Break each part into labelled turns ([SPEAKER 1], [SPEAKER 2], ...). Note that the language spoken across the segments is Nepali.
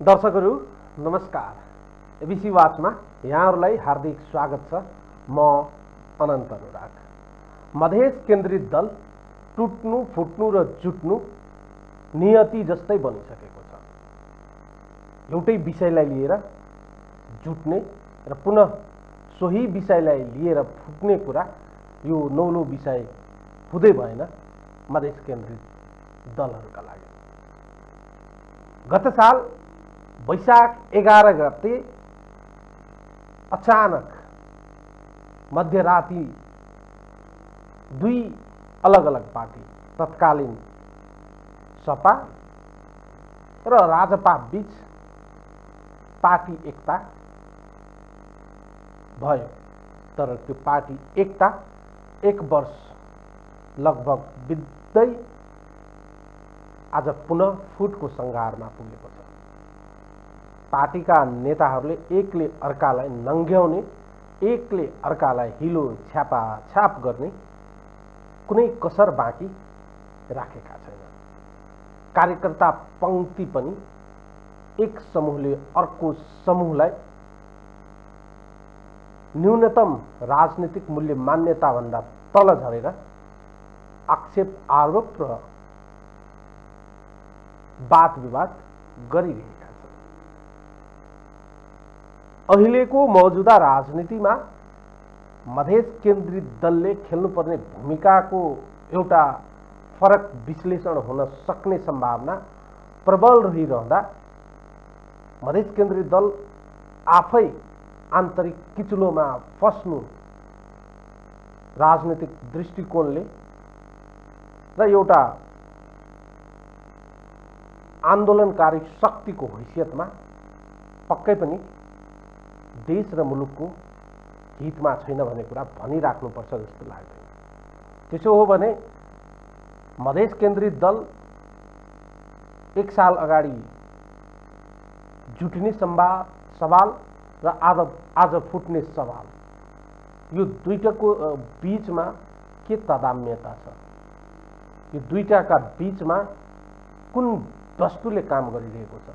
[SPEAKER 1] दर्शकहरू नमस्कार। एबिसी वाचमा यहाँहरूलाई हार्दिक स्वागत छ। म अनन्त अनुराग। मधेस केन्द्रित दल टुट्नु फुट्नु र जुट्नु नियति जस्तै बनिसकेको छ। एउटै विषयलाई लिएर जुट्ने र पुनः सोही विषयलाई लिएर फुट्ने कुरा यो नौलो विषय हुँदै भएन मधेस केन्द्रित दलहरूका लागि। गत साल वैशाख 11 गते अचानक मध्यराती दुई अलग अलग पार्टी तत्कालीन सपा र राजपा बीच पार्टी एकता भयो। तर त्यो पार्टी एकता एक वर्ष लगभग बित्दै आज पुनः फुटको सङ्घारमा पुगेको छ। पार्टीका नेताहरूले एकले अर्कालाई नङ्ग्याउने, एकले अर्कालाई हिलो छ्यापाछ्याप गर्ने कुनै कसर बाँकी राखेका छैन। कार्यकर्ता पंक्ति पनि एक समूहले अर्को समूहलाई न्यूनतम राजनीतिक मूल्य मान्यता भन्दा तल झरेर आक्षेप आरोप र वाद विवाद गरिरहेका छन्। अहिलेको मौजुदा राजनीतिमा मधेस केन्द्रित दलले खेल्नुपर्ने भूमिकाको एउटा फरक विश्लेषण हुन सक्ने सम्भावना प्रबल रहिरहँदा मधेस केन्द्रित दल आफै आन्तरिक किचुलोमा फस्नु राजनीतिक दृष्टिकोणले र एउटा आन्दोलनकारी शक्तिको हैसियतमा पक्कै पनि देश र मुलुकको हितमा छैन भन्ने कुरा भनिराख्नुपर्छ जस्तो लाग्दैन। त्यसो हो भने मधेस केन्द्रित दल एक साल अगाडि जुट्ने सवाल र आज फुट्ने सवाल, यो दुईटाको बीचमा के तादात्म्यता छ? यो दुईटाका बीचमा कुन वस्तुले काम गरिरहेको छ?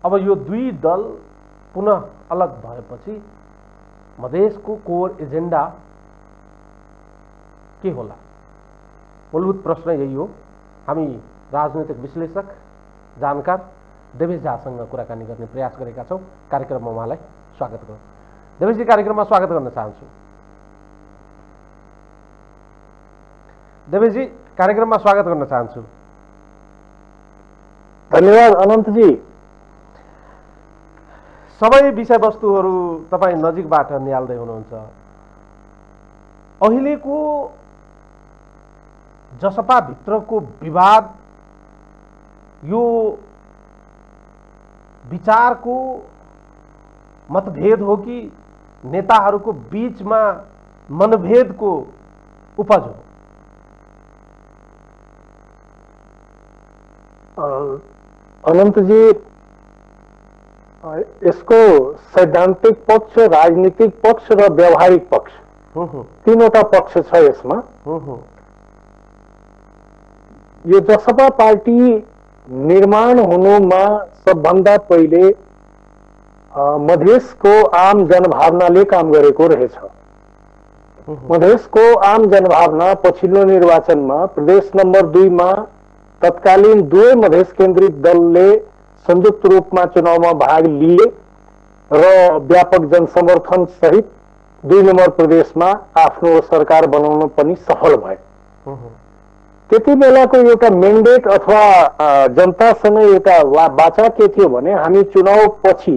[SPEAKER 1] अब यो दुई दल पुनः अलग भएपछि मधेसको कोर एजेन्डा के होला? मूलभूत प्रश्न यही हो। हामी राजनीतिक विश्लेषक जानकार देवेश झासँग कुराकानी गर्ने प्रयास गरेका छौँ। कार्यक्रममा उहाँलाई स्वागत गरौँ। देवेशजी, कार्यक्रममा स्वागत गर्न चाहन्छु। देवेशजी, कार्यक्रममा स्वागत गर्न चाहन्छु।
[SPEAKER 2] धन्यवाद अनन्तजी।
[SPEAKER 1] सबै विषयवस्तुहरू तपाईँ नजिकबाट निहाल्दै हुनुहुन्छ। अहिलेको जसपा भित्रको विवाद यो विचारको मतभेद हो कि नेताहरूको बीचमा मनभेदको उपज हो?
[SPEAKER 2] अनन्तजी, यसको सैद्धान्तिक पक्ष, राजनीतिक पक्ष र व्यावहारिक पक्ष तीनवटा पक्ष छ यसमा। यो जसपा पार्टी निर्माण हुनुमा सबभन्दा पहिले मधेसको आम जनभावनाले काम गरेको रहेछ। मधेसको आम जनभावना पछिल्लो निर्वाचनमा प्रदेश नम्बर 2 मा तत्कालीन दुवै मधेस केन्द्रित दलले संयुक्त रूपमा चुनावमा भाग लिए र व्यापक जनसमर्थन सहित 2 नम्बर प्रदेशमा आफ्नो सरकार बनाउन पनि सफल भए। त्यति बेलाको एउटा मेन्डेट अथवा जनतासँग एउटा वाचा के थियो भने हामी चुनाव पछि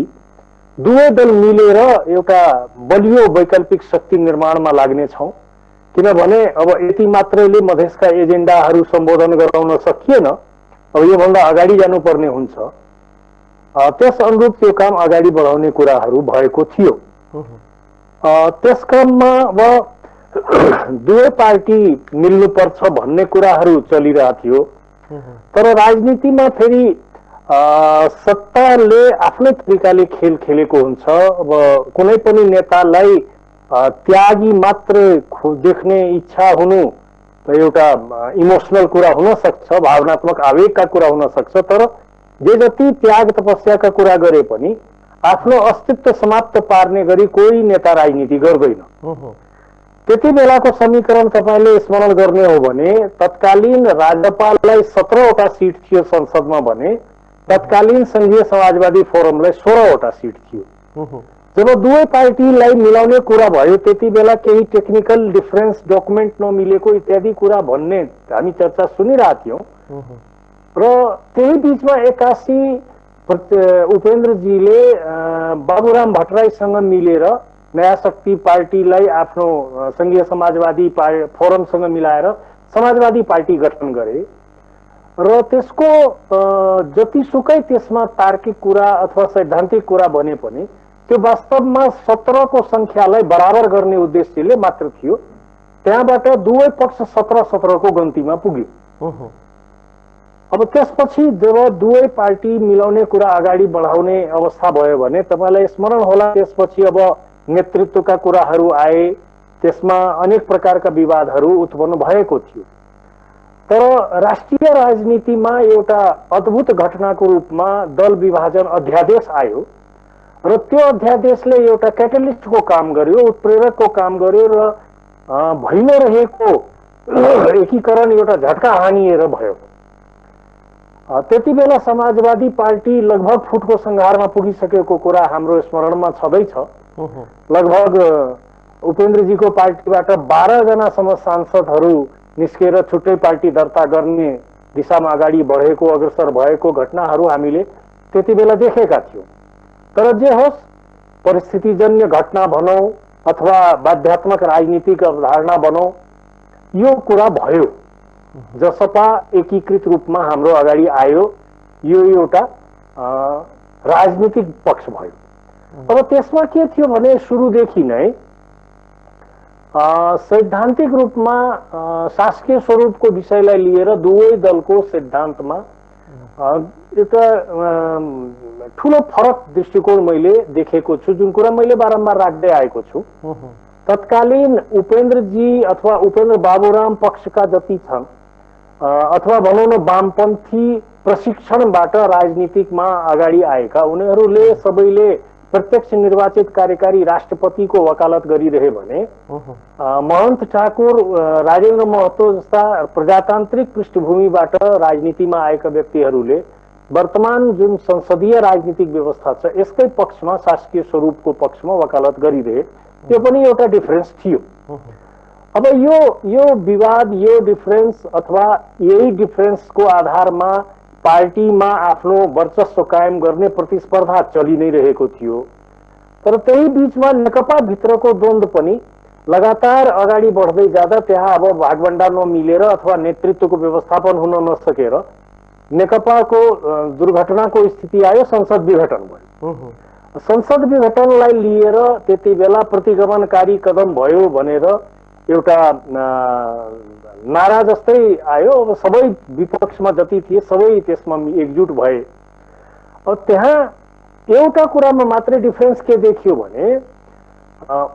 [SPEAKER 2] दुवै दल मिलेर एउटा बलियो वैकल्पिक शक्ति निर्माणमा लाग्ने छौं। किनभने अब यति मात्रैले मधेसका एजेन्डाहरू सम्बोधन गराउन सकिएन, अब योभन्दा अगाडि जानुपर्ने हुन्छ। त्यस अनुरूप त्यो काम अगाडि बढाउने कुराहरू भएको थियो। त्यस क्रममा अब दुवै पार्टी मिल्नुपर्छ भन्ने कुराहरू चलिरहेको थियो। तर राजनीतिमा फेरि सत्ताले आफ्नै तरिकाले खेल खेलेको हुन्छ। अब कुनै पनि नेतालाई त्यागी मात्र देख्ने इच्छा हुनु एउटा इमोसनल कुरा हुन सक्छ, भावनात्मक आवेगका कुरा हुन सक्छ, तर जे जति त्याग तपस्याका कुरा गरे पनि आफ्नो अस्तित्व समाप्त पार्ने गरी कोही नेता राजनीति गर्दैन। त्यति बेलाको समीकरण तपाईँले स्मरण गर्ने हो भने तत्कालीन राज्यपाललाई 17वटा सिट थियो संसदमा भने तत्कालीन संघीय समाजवादी फोरमलाई 16वटा सिट थियो। जब दुवै पार्टीलाई मिलाउने कुरा भयो त्यति बेला केही टेक्निकल डिफरेन्स डकुमेन्ट नमिलेको इत्यादि कुरा भन्ने हामी चर्चा सुनिरहेका थियौँ र त्यही बीचमा 81 उपेन्द्रजीले बाबुराम भट्टराईसँग मिलेर नयाँ शक्ति पार्टीलाई आफ्नो संघीय समाजवादी फोरमसँग मिलाएर समाजवादी पार्टी गठन गरे र त्यसको जतिसुकै त्यसमा तार्किक कुरा अथवा सैद्धान्तिक कुरा भने पनि त्यो वास्तवमा 17 को संख्यालाई बराबर गर्ने उद्देश्यले मात्र थियो। त्यहाँबाट दुवै पक्ष 17-17 को गन्तीमा पुग्यो। अब त्यसपछि जब दुवै पार्टी मिलाउने कुरा अगाडि बढाउने अवस्था भयो भने तपाईलाई स्मरण होला त्यसपछि अब नेतृत्वका कुराहरू आए, त्यसमा अनेक प्रकारका विवादहरू उत्पन्न भएको थियो। तर राष्ट्रिय राजनीतिमा एउटा अद्भुत घटनाको रूपमा दल विभाजन अध्यादेश आयो र त्यो अध्यादेशले एउटा क्याटलिस्टको काम गर्यो, उत्प्रेरकको काम गर्यो र भइ नरहेको एकीकरण एउटा झट्का हानिएर भयो। त्यति बेला समाजवादी पार्टी लगभग फुटको संघारमा पुगिसकेको कुरा हाम्रो स्मरणमा छँदैछ। लगभग उपेन्द्रजीको पार्टीबाट 12 जनासम्म सांसदहरू निस्केर छुट्टै पार्टी दर्ता गर्ने दिशामा अगाडि बढेको अग्रसर भएको घटनाहरू हामीले त्यति बेला देखेका थियौँ। तर जे होस् परिस्थितिजन्य घटना भनौँ अथवा बाध्यात्मक राजनीतिक अवधारणा भनौँ यो कुरा भयो। जसपा एकीकृत रूपमा हाम्रो अगाडि आयो, यो एउटा राजनीतिक पक्ष भयो। अब त्यसमा के थियो भने सुरुदेखि नै सैद्धान्तिक रूपमा शासकीय स्वरूपको विषयलाई लिएर दुवै दलको सिद्धान्तमा एउटा ठुलो फरक दृष्टिकोण मैले देखेको छु, जुन कुरा मैले बारम्बार राख्दै आएको छु। तत्कालीन उपेन्द्रजी अथवा उपेन्द्र बाबुराम पक्षका जति छन् अथवा भनौँ न वामपन्थी प्रशिक्षणबाट राजनीतिकमा अगाडि आएका उनीहरूले सबैले प्रत्यक्ष निर्वाचित कार्यकारी राष्ट्रपतिको वकालत गरिरहे भने महन्त ठाकुर, राजेन्द्र महतो जस्ता प्रजातान्त्रिक पृष्ठभूमिबाट राजनीतिमा आएका व्यक्तिहरूले वर्तमान जुन संसदीय राजनीतिक व्यवस्था छ यसकै पक्षमा शासकीय स्वरूपको पक्षमा वकालत गरिरहे। त्यो पनि एउटा डिफरेन्स थियो। अब यो विवाद, यो डिफरेन्स अथवा यही डिफरेन्सको आधारमा पार्टीमा आफ्नो वर्चस्व कायम गर्ने प्रतिस्पर्धा चलि नै रहेको थियो। तर त्यही बीचमा नेकपा भित्रको द्वन्द्व पनि लगातार अगाडि बढ्दै जाँदा त्यहाँ अब भागभण्डा नमिलेर अथवा नेतृत्वको व्यवस्थापन हुन नसकेर नेकपाको दुर्घटनाको स्थिति आयो, संसद विघटन भयो। संसद विघटनलाई लिएर त्यति बेला प्रतिगमनकारी कदम भयो भनेर एउटा नारा जस्तै आयो। अब सबै विपक्षमा जति थिए सबै त्यसमा एकजुट भए। अब त्यहाँ एउटा कुरामा मात्रै डिफरेन्स के देखियो भने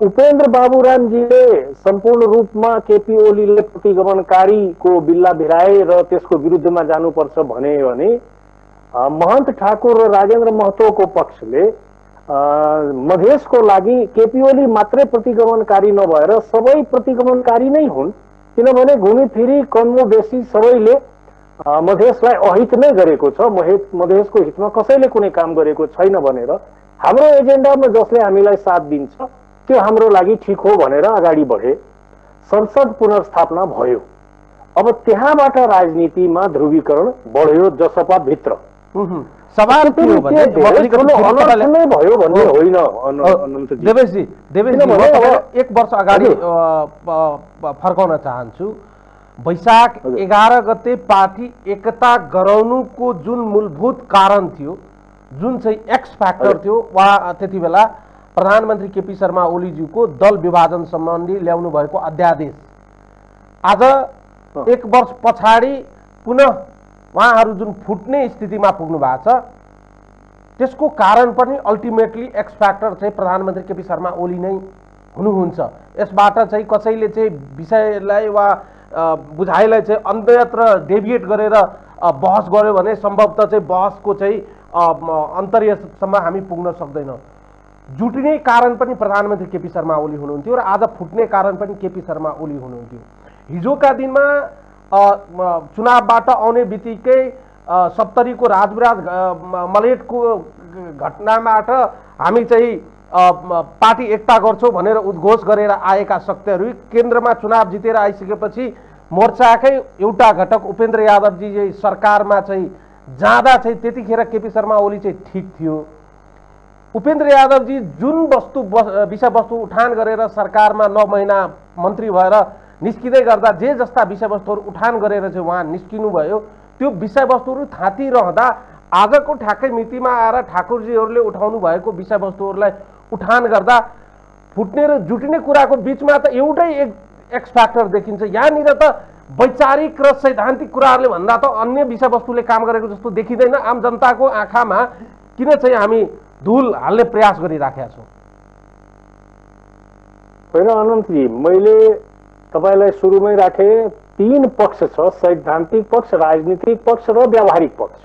[SPEAKER 2] उपेन्द्र बाबुरामजीले सम्पूर्ण रूपमा केपी ओलीले प्रतिगमनकारीको बिल्ला भिराए र त्यसको विरुद्धमा जानुपर्छ भने महन्त ठाकुर र राजेन्द्र महतोको पक्षले मधेसको लागि केपी ओली मात्रै प्रतिगमनकारी नभएर सबै प्रतिगमनकारी नै हुन्, किनभने घुमीफिरी कमो बेसी सबैले मधेसलाई अहित नै गरेको छ, मधेसको हितमा कसैले कुनै काम गरेको छैन भनेर हाम्रो एजेन्डामा जसले हामीलाई साथ दिन्छ त्यो हाम्रो लागि ठिक हो भनेर अगाडि बढे। संसद पुनर्स्थापना भयो। अब त्यहाँबाट राजनीतिमा ध्रुवीकरण बढ्यो जसपा भित्र।
[SPEAKER 1] सवाल के हो भने
[SPEAKER 2] भयो भन्ने होइन
[SPEAKER 1] देवेशजी, एक वर्ष अगाडि फर्काउन चाहन्छु। वैशाख 11 गते पार्टी एकता गराउनुको जुन मूलभूत कारण थियो, जुन चाहिँ एक्स फ्याक्टर थियो, उहाँ त्यति बेला प्रधानमन्त्री केपी शर्मा ओलीज्यूको दल विभाजन सम्बन्धी ल्याउनु भएको अध्यादेश आज एक वर्ष पछाडि पुनः उहाँहरू जुन फुट्ने स्थितिमा पुग्नु भएको छ त्यसको कारण पनि अल्टिमेटली एक्स फ्याक्टर चाहिँ प्रधानमन्त्री केपी शर्मा ओली नै हुनुहुन्छ। यसबाट चाहिँ कसैले चाहिँ विषयलाई वा बुझाइलाई चाहिँ अन्यत्र डेभिएट गरेर बहस गर्यो भने सम्भवतः चाहिँ बहसको चाहिँ अन्तर्यसम्म हामी पुग्न सक्दैनौँ। जुटिने कारण पनि प्रधानमन्त्री केपी शर्मा ओली हुनुहुन्थ्यो र आज फुट्ने कारण पनि केपी शर्मा ओली हुनुहुन्थ्यो। हिजोका दिनमा चुनावबाट आउने बित्तिकै 70 को राजविराज मलेटको घटनाबाट हामी चाहिँ पार्टी एकता गर्छौँ भनेर उद्घोष गरेर आएका शक्तिहरू केन्द्रमा चुनाव जितेर आइसकेपछि मोर्चाकै एउटा घटक उपेन्द्र यादवजी चाहिँ सरकारमा चाहिँ जाँदा चाहिँ त्यतिखेर केपी शर्मा ओली चाहिँ ठिक थियो। उपेन्द्र यादवजी जुन विषयवस्तु उठान गरेर सरकारमा 9 महिना मन्त्री भएर निस्किँदै गर्दा जे जस्ता विषयवस्तुहरू उठान गरेर चाहिँ उहाँ निस्किनु भयो, त्यो विषयवस्तुहरू थाँती रहँदा आजको ठ्याक्कै मितिमा आएर ठाकुरजीहरूले उठाउनु भएको विषयवस्तुहरूलाई उठान गर्दा फुट्ने र जुटिने कुराको बिचमा त एउटै एक्स फ्याक्टर देखिन्छ। यहाँनिर त वैचारिक र सैद्धान्तिक कुराहरूले भन्दा त अन्य विषयवस्तुले काम गरेको जस्तो देखिँदैन। आम जनताको आँखामा किन चाहिँ हामी धुल हाल्ने प्रयास गरिराखेका छौँ?
[SPEAKER 2] होइन अनन्तजी, मैले तपाईलाई सुरुमै राखे 3 पक्ष छ, सैद्धान्तिक पक्ष, राजनीतिक पक्ष र व्यावहारिक पक्ष।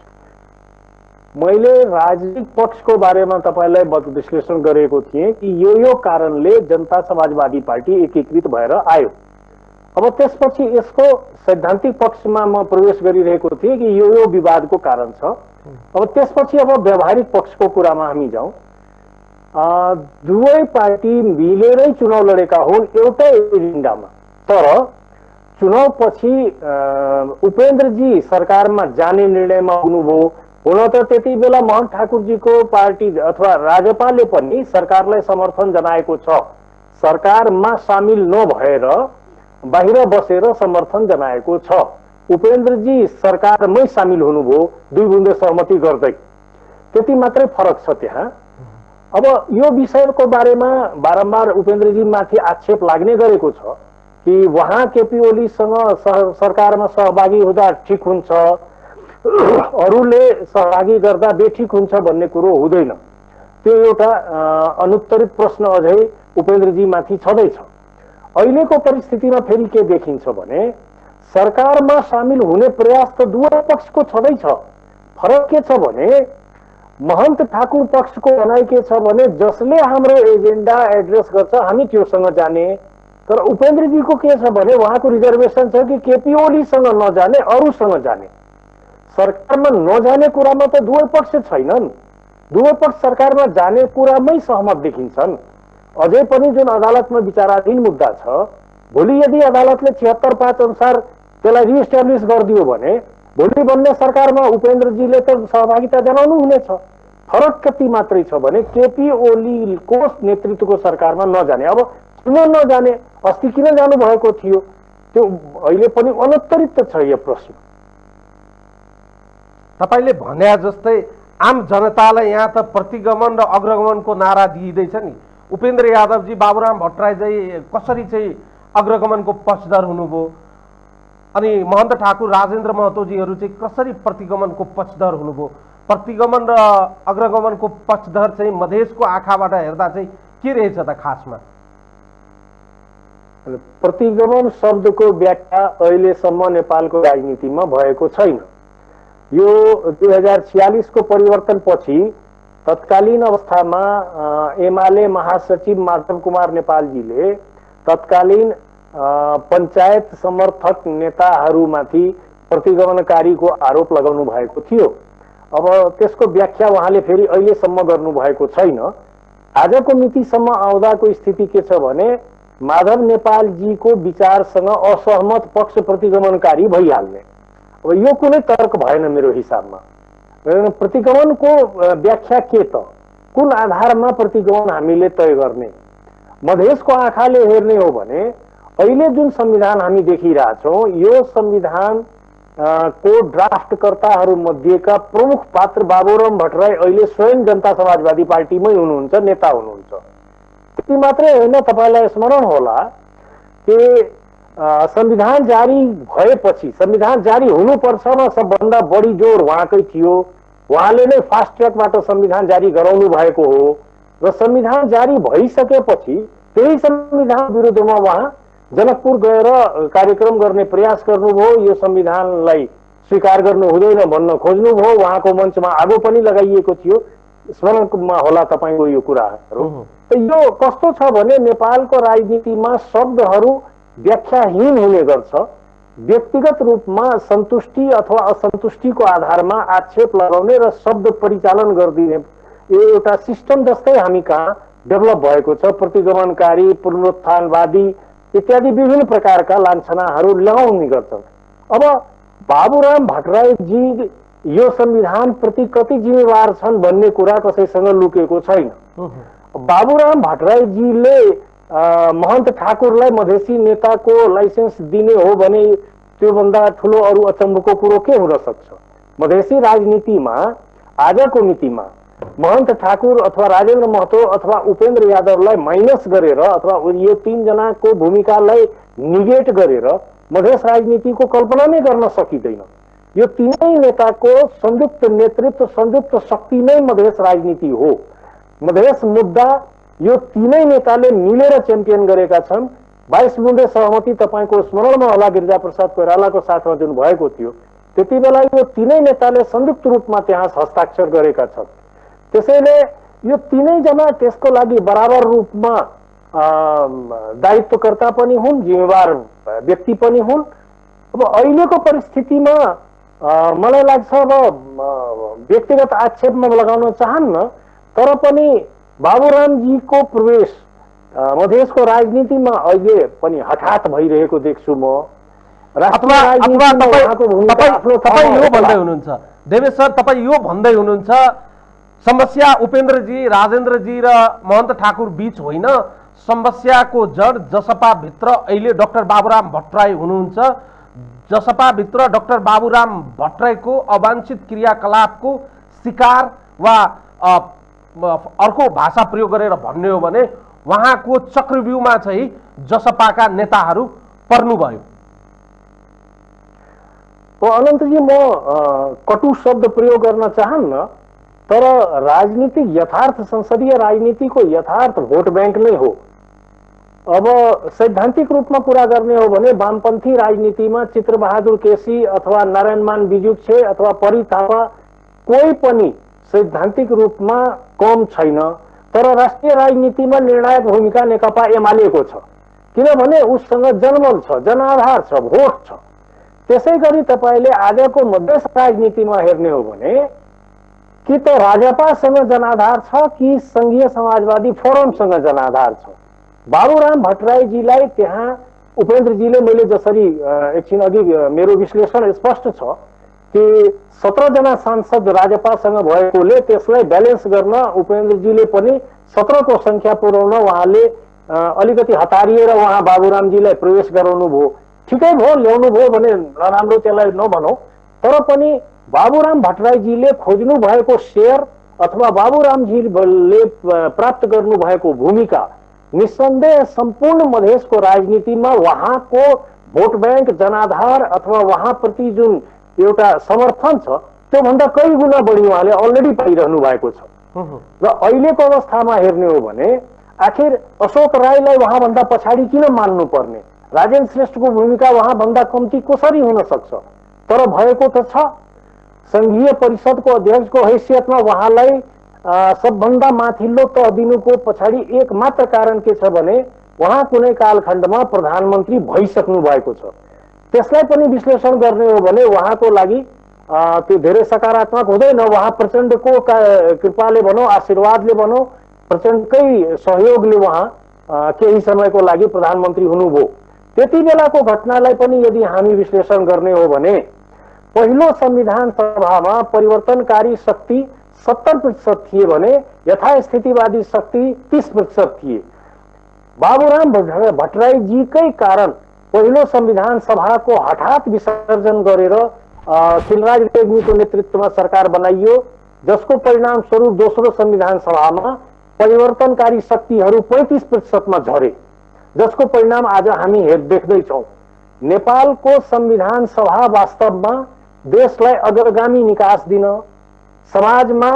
[SPEAKER 2] मैले राजनीतिक पक्षको बारेमा तपाईलाई विश्लेषण गरेको थिएँ कि यो कारणले जनता समाजवादी पार्टी एकीकृत भएर आयो। अब त्यसपछि यसको सैद्धान्तिक पक्षमा म प्रवेश गरिरहेको थिएँ कि यो विवादको कारण छ। अब त्यसपछि अब व्यावहारिक पक्षको कुरामा हामी जाउँ। दुवै पार्टी मिलेरै चुनाव लडेका हुन् एउटै एजेन्डामा, तर चुनाव पछि उपेन्द्रजी सरकारमा जाने निर्णयमा हुनुभयो। हुन त त्यति बेला मोहन ठाकुरजीको पार्टी अथवा राजपाले पनि सरकारलाई समर्थन जनाएको छ, सरकारमा सामिल नभएर बाहिर बसेर समर्थन जनाएको छ। उपेन्द्रजी सरकारमै सामिल हुनुभयो 2 बुँदे सहमति गर्दै, त्यति मात्रै फरक छ त्यहाँ। अब यो विषयको बारेमा बारम्बार उपेन्द्रजी माथि आक्षेप लाग्ने गरेको छ कि उहाँ केपी ओलीसँग सरकारमा सहभागी हुँदा ठिक हुन्छ, अरूले सहभागी गर्दा बेठिक हुन्छ भन्ने कुरो हुँदैन। त्यो एउटा अनुत्तरित प्रश्न अझै उपेन्द्रजी माथि छँदैछ। अहिलेको परिस्थितिमा फेरि के देखिन्छ भने सरकारमा सामिल हुने प्रयास त दुवै पक्षको छँदैछ। फरक के छ भने महन्त ठाकुर पक्षको भनाइ के छ भने जसले हाम्रो एजेन्डा एड्रेस गर्छ हामी त्योसँग जाने, तर उपेन्द्रजीको के छ भने उहाँको रिजर्भेसन छ कि केपी ओलीसँग नजाने, अरूसँग जाने। सरकारमा नजाने कुरामा त दुवै पक्ष छैनन्, दुवै पक्ष सरकारमा जाने कुरामै सहमत देखिन्छन्। अझै पनि जुन अदालतमा विचाराधीन मुद्दा छ, भोलि यदि अदालतले 76(5) अनुसार त्यसलाई रिइस्टाब्लिस गरिदियो भने भोलि बन्ने सरकारमा उपेन्द्रजीले त सहभागिता जनाउनु हुनेछ। फरक कति मात्रै छ भने केपी ओलीको नेतृत्वको सरकारमा नजाने। अब किन नजाने, अस्ति किन जानु भएको थियो, त्यो अहिले पनि अनुत्तरित छ यो प्रश्न।
[SPEAKER 1] तपाईले भने जस्तै आम जनतालाई यहाँ त प्रतिगमन र अग्रगमनको नारा दिइँदैछ नि। उपेन्द्र यादवजी बाबुराम भट्टराई चाहिँ कसरी चाहिँ अग्रगमनको पक्षधर हुनुभयो, अनि महन्त ठाकुर राजेन्द्र महतोजीहरू चाहिँ कसरी प्रतिगमनको पक्षधर हुनुभयो। प्रतिगमन र अग्रगमनको पक्षधर चाहिँ मधेसको आँखाबाट हेर्दा चाहिँ के रहेछ त खासमा?
[SPEAKER 2] प्रतिगमन शब्दको व्याख्या अहिलेसम्म नेपालको राजनीतिमा भएको छैन। यो 2046 को परिवर्तन पछि तत्कालीन अवस्थामा एमाले महासचिव माधव कुमार नेपालजीले तत्कालीन पञ्चायत समर्थक नेताहरूमाथि प्रतिगमनकारीको आरोप लगाउनु भएको थियो। अब त्यसको व्याख्या उहाँले फेरि अहिलेसम्म गर्नु भएको छैन। आजको मितिसम्म आउँदाको स्थिति के छ भने माधव नेपालजीको विचारसँग असहमत पक्ष प्रतिगमनकारी भइहाल्ने। अब यो कुनै तर्क भएन मेरो हिसाबमा। प्रतिगमनको व्याख्या के त, कुन आधारमा प्रतिगमन हामीले तय गर्ने? मधेसको आँखाले हेर्ने हो भने अहिले जुन संविधान हामी देखिरहेछौँ यो संविधान को ड्राफ्टकर्ताहरू मध्येका प्रमुख पात्र बाबुराम भट्टराई अहिले स्वयं जनता समाजवादी पार्टीमै हुनुहुन्छ, नेता हुनुहुन्छ। त्यति मात्रै होइन, तपाईलाई स्मरण होला कि संविधान जारी भएपछि संविधान जारी हुनुपर्छमा सबभन्दा बढी जोड उहाँकै थियो। उहाँले नै फास्ट ट्र्याकबाट संविधान जारी गराउनु भएको हो र संविधान जारी भइसकेपछि त्यही संविधान विरुद्धमा उहाँ जनकपुर गएर कार्यक्रम गर्ने प्रयास गर्नुभयो। यो संविधानलाई स्वीकार गर्नु हुँदैन भन्न खोज्नुभयो। उहाँको मञ्चमा आगो पनि लगाइएको थियो, स्मरणमा होला तपाईँको यो कुराहरू। त यो कस्तो छ भने नेपालको राजनीतिमा शब्दहरू व्याख्याहीन हुने गर्छ। व्यक्तिगत रूपमा सन्तुष्टि अथवा असन्तुष्टिको आधारमा आक्षेप लगाउने र शब्द परिचालन गरिदिने यो एउटा सिस्टम जस्तै हामी कहाँ डेभलप भएको छ। प्रतिगमनकारी, पुनरुत्थानवादी इत्यादि विभिन्न प्रकारका लान्छनाहरू लगाउने गर्छन्। अब बाबुराम भट्टराईजी यो संविधान प्रति कति जिम्मेवार छन् भन्ने कुरा कसैसँग लुकेको छैन। बाबुराम भट्टराईजीले महन्त ठाकुरलाई मधेसी नेताको लाइसेन्स दिने हो भने त्योभन्दा ठुलो अरू अचम्मको कुरो के हुन सक्छ? मधेसी राजनीतिमा आजको मितिमा महन्त ठाकुर अथवा राजेन्द्र महतो अथवा उपेन्द्र यादवलाई माइनस गरेर अथवा यो तीनजनाको भूमिकालाई निगेट गरेर मधेस राजनीतिको कल्पना नै गर्न सकिँदैन। यो तीनै नेताको संयुक्त नेतृत्व, संयुक्त शक्ति नै मधेस राजनीति हो। मधेस मुद्दा यो तीनै नेताले मिलेर च्याम्पियन गरेका छन्। 22 बुँदे सहमति तपाईँको स्मरणमा होला, गिरिजाप्रसाद कोइरालाको साथमा जुन भएको थियो, त्यति बेला यो तीनै नेताले संयुक्त रूपमा त्यहाँ हस्ताक्षर गरेका छन्। त्यसैले यो तीनैजना त्यसको लागि बराबर रूपमा दायित्वकर्ता पनि हुन्, जिम्मेवार व्यक्ति पनि हुन्। अब अहिलेको परिस्थितिमा मलाई लाग्छ अब व्यक्तिगत आक्षेप म लगाउन चाहन्न, तर पनि बाबुरामजीको प्रवेश मधेसको राजनीतिमा अहिले पनि हठात भइरहेको देख्छु म।
[SPEAKER 1] देवेश सर, तपाईँ यो भन्दै हुनुहुन्छ समस्या उपेन्द्रजी, राजेन्द्रजी र महन्त ठाकुर बीच होइन, समस्याको जड जसपा भित्र अहिले डाक्टर बाबुराम भट्टराई हुनुहुन्छ। जसपा भित्र डाक्टर बाबुराम भट्टराईको अवांछित क्रियाकलापको शिकार वा अर्को भाषा प्रयोग गरेर भन्ने हो भने उहाँको चक्रव्यूहमा चाहिँ जसपाका नेताहरू पर्नुभयो।
[SPEAKER 2] अनन्तजी, म कटु शब्द प्रयोग गर्न चाहन्न, तर राजनीतिक यथार्थ, संसदीय राजनीतिको यथार्थ भोट बैंक नै हो। अब सैद्धान्तिक रूपमा कुरा गर्ने हो भने वामपन्थी राजनीतिमा चित्रबहादुर केसी अथवा नारायणमान बिजुक्छे अथवा परी थापा कोही पनि सैद्धान्तिक रूपमा कम छैन। तर राष्ट्रिय राजनीतिमा निर्णायक भूमिका नेकपा एमालेको छ, किनभने उससँग जनबल छ, जनाधार छ, भोट छ। त्यसै गरी तपाईँले आजको मधेस राजनीतिमा हेर्ने हो भने कि त राजपासँग जनाधार छ कि संघीय समाजवादी फोरमसँग जनाधार छ। बाबुराम भट्टराईजीलाई त्यहाँ उपेन्द्रजीले, मैले जसरी एकछिन अघि मेरो विश्लेषण स्पष्ट छ कि 17 जना सांसद राजपासँग भएकोले त्यसलाई ब्यालेन्स गर्न उपेन्द्रजीले पनि 17 को संख्या पुर्याउन उहाँले अलिकति हतारिएर उहाँ बाबुरामजीलाई प्रवेश गराउनु भयो। ठिकै भयो, ल्याउनु भयो भने नराम्रो त्यसलाई नभनौँ, तर पनि बाबुराम भट्टराईजीले खोज्नु भएको शेयर अथवा बाबुरामजीले प्राप्त गर्नु भएको भूमिका निस्सन्देह सम्पूर्ण मधेसको राजनीतिमा उहाँको भोट बैंक, जनाधार अथवा उहाँप्रति जुन एउटा समर्थन छ त्योभन्दा कई गुणा बढी उहाँले अलरेडी पाइरहनु भएको छ। र अहिलेको अवस्थामा हेर्ने हो भने आखिर अशोक राईलाई उहाँभन्दा पछाडि किन मान्नु पर्ने? राजेन्द्र श्रेष्ठको भूमिका उहाँभन्दा कम्ती कसरी हुन सक्छ? तर भएको त छ। संघीय परिषदको अध्यक्षको हैसियतमा उहाँलाई सबभन्दा माथिल्लो तह दिनुको पछाडि एक मात्र कारण के छ भने उहाँ कुनै कालखण्डमा प्रधानमन्त्री भइसक्नु भएको छ। त्यसलाई पनि विश्लेषण गर्ने हो भने उहाँको लागि त्यो धेरै सकारात्मक हुँदैन। उहाँ प्रचण्डको कृपाले भनौँ, आशीर्वादले भनौँ, प्रचण्डकै सहयोगले उहाँ केही समयको लागि प्रधानमन्त्री हुनुभयो। त्यति बेलाको घटनालाई पनि यदि हामी विश्लेषण गर्ने हो भने पहिलो संविधान सभामा परिवर्तनकारी शक्ति 70% थिए भने यथास्थितिवादी शक्ति 30% थिए। बाबुराम भट्टराईजीकै कारण पहिलो संविधान सभाको हठात विसर्जन गरेर खिलराज रेग्मीको नेतृत्वमा सरकार बनाइयो, जसको परिणाम स्वरूप दोस्रो संविधान सभामा परिवर्तनकारी शक्तिहरू 35%मा झरे, जसको परिणाम आज हामी देख्दैछौँ। नेपालको संविधान सभा वास्तवमा देशलाई अग्रगामी निकास दिन, समाजमा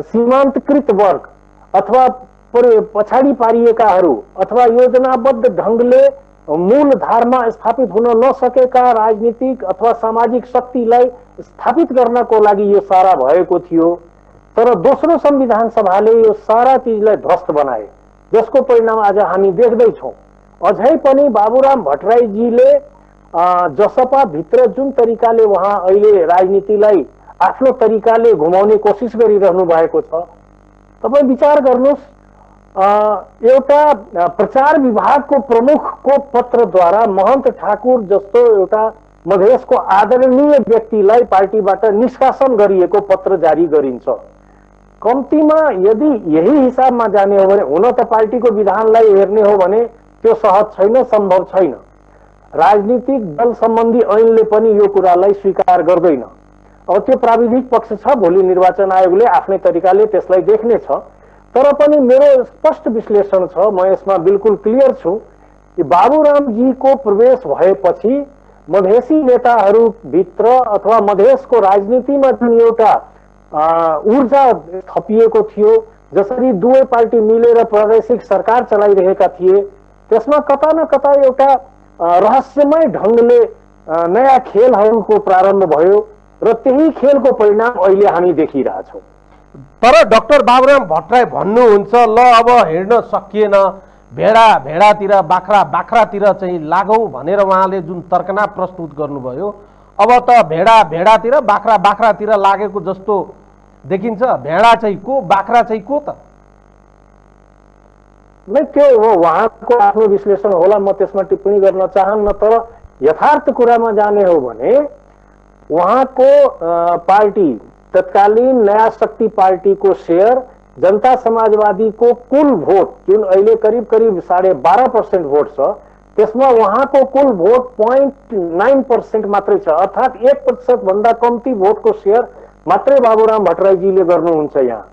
[SPEAKER 2] सीमान्तकृत वर्ग अथवा पछाडि पारिएकाहरू अथवा योजनाबद्ध ढङ्गले मूलधारमा स्थापित हुन नसकेका राजनीतिक अथवा सामाजिक शक्तिलाई स्थापित गर्नको लागि यो सारा भएको थियो। तर दोस्रो संविधान सभाले यो सारा चिजलाई ध्वस्त बनाए, जसको परिणाम आज हामी देख्दैछौँ। अझै पनि बाबुराम भट्टराईजीले जसपा भित्र जुन तरिकाले उहाँ अहिले राजनीतिलाई आफ्नो तरिकाले घुमाउने कोसिस गरिरहनु भएको छ, तपाईँ विचार गर्नुहोस्, एउटा प्रचार विभागको प्रमुखको पत्रद्वारा महन्त ठाकुर जस्तो एउटा मधेसको आदरणीय व्यक्तिलाई पार्टीबाट निष्कासन गरिएको पत्र जारी गरिन्छ। कम्तीमा यदि यही हिसाबमा जाने हो भने, हुन त पार्टीको विधानलाई हेर्ने हो भने त्यो सहज छैन, सम्भव छैन। राजनीतिक दल सम्बन्धी ऐनले पनि यो कुरालाई स्वीकार गर्दैन। अब त्यो प्राविधिक पक्ष छ, भोलि निर्वाचन आयोगले आफ्नै तरिकाले त्यसलाई देख्नेछ। तर पनि मेरो स्पष्ट विश्लेषण छ, म यसमा बिल्कुल क्लियर छु कि बाबुरामजीको प्रवेश भएपछि मधेसी नेताहरूभित्र अथवा मधेसको राजनीतिमा जुन एउटा ऊर्जा थपिएको थियो, जसरी दुवै पार्टी मिलेर प्रादेशिक सरकार चलाइरहेका थिए, त्यसमा कता न कता एउटा रहस्यमय ढङ्गले नयाँ खेलहरूको प्रारम्भ भयो र त्यही खेलको परिणाम अहिले हामी देखिरहेछौँ।
[SPEAKER 1] तर डाक्टर बाबुराम भट्टराई भन्नुहुन्छ, ल अब हिँड्न सकिएन, भेडातिर बाख्रातिर चाहिँ लागौँ भनेर उहाँले जुन तर्कना प्रस्तुत गर्नुभयो, अब त भेडातिर बाख्रातिर लागेको जस्तो देखिन्छ। भेडा चाहिँ को, बाख्रा चाहिँ को त?
[SPEAKER 2] नै त्यो उहाँको आफ्नो विश्लेषण होला, म त्यसमा टिप्पणी गर्न चाहन्न। तर यथार्थ कुरामा जाने हो भने उहाँको पार्टी तत्कालीन नयाँ शक्ति पार्टीको शेयर जनता समाजवादीको कुल भोट जुन अहिले करिब 12.5% भोट छ, त्यसमा उहाँको कुल भोट 0.9% मात्रै छ। अर्थात् 1% भन्दा कम्ती भोटको शेयर मात्रै बाबुराम भट्टराईजीले गर्नुहुन्छ यहाँ।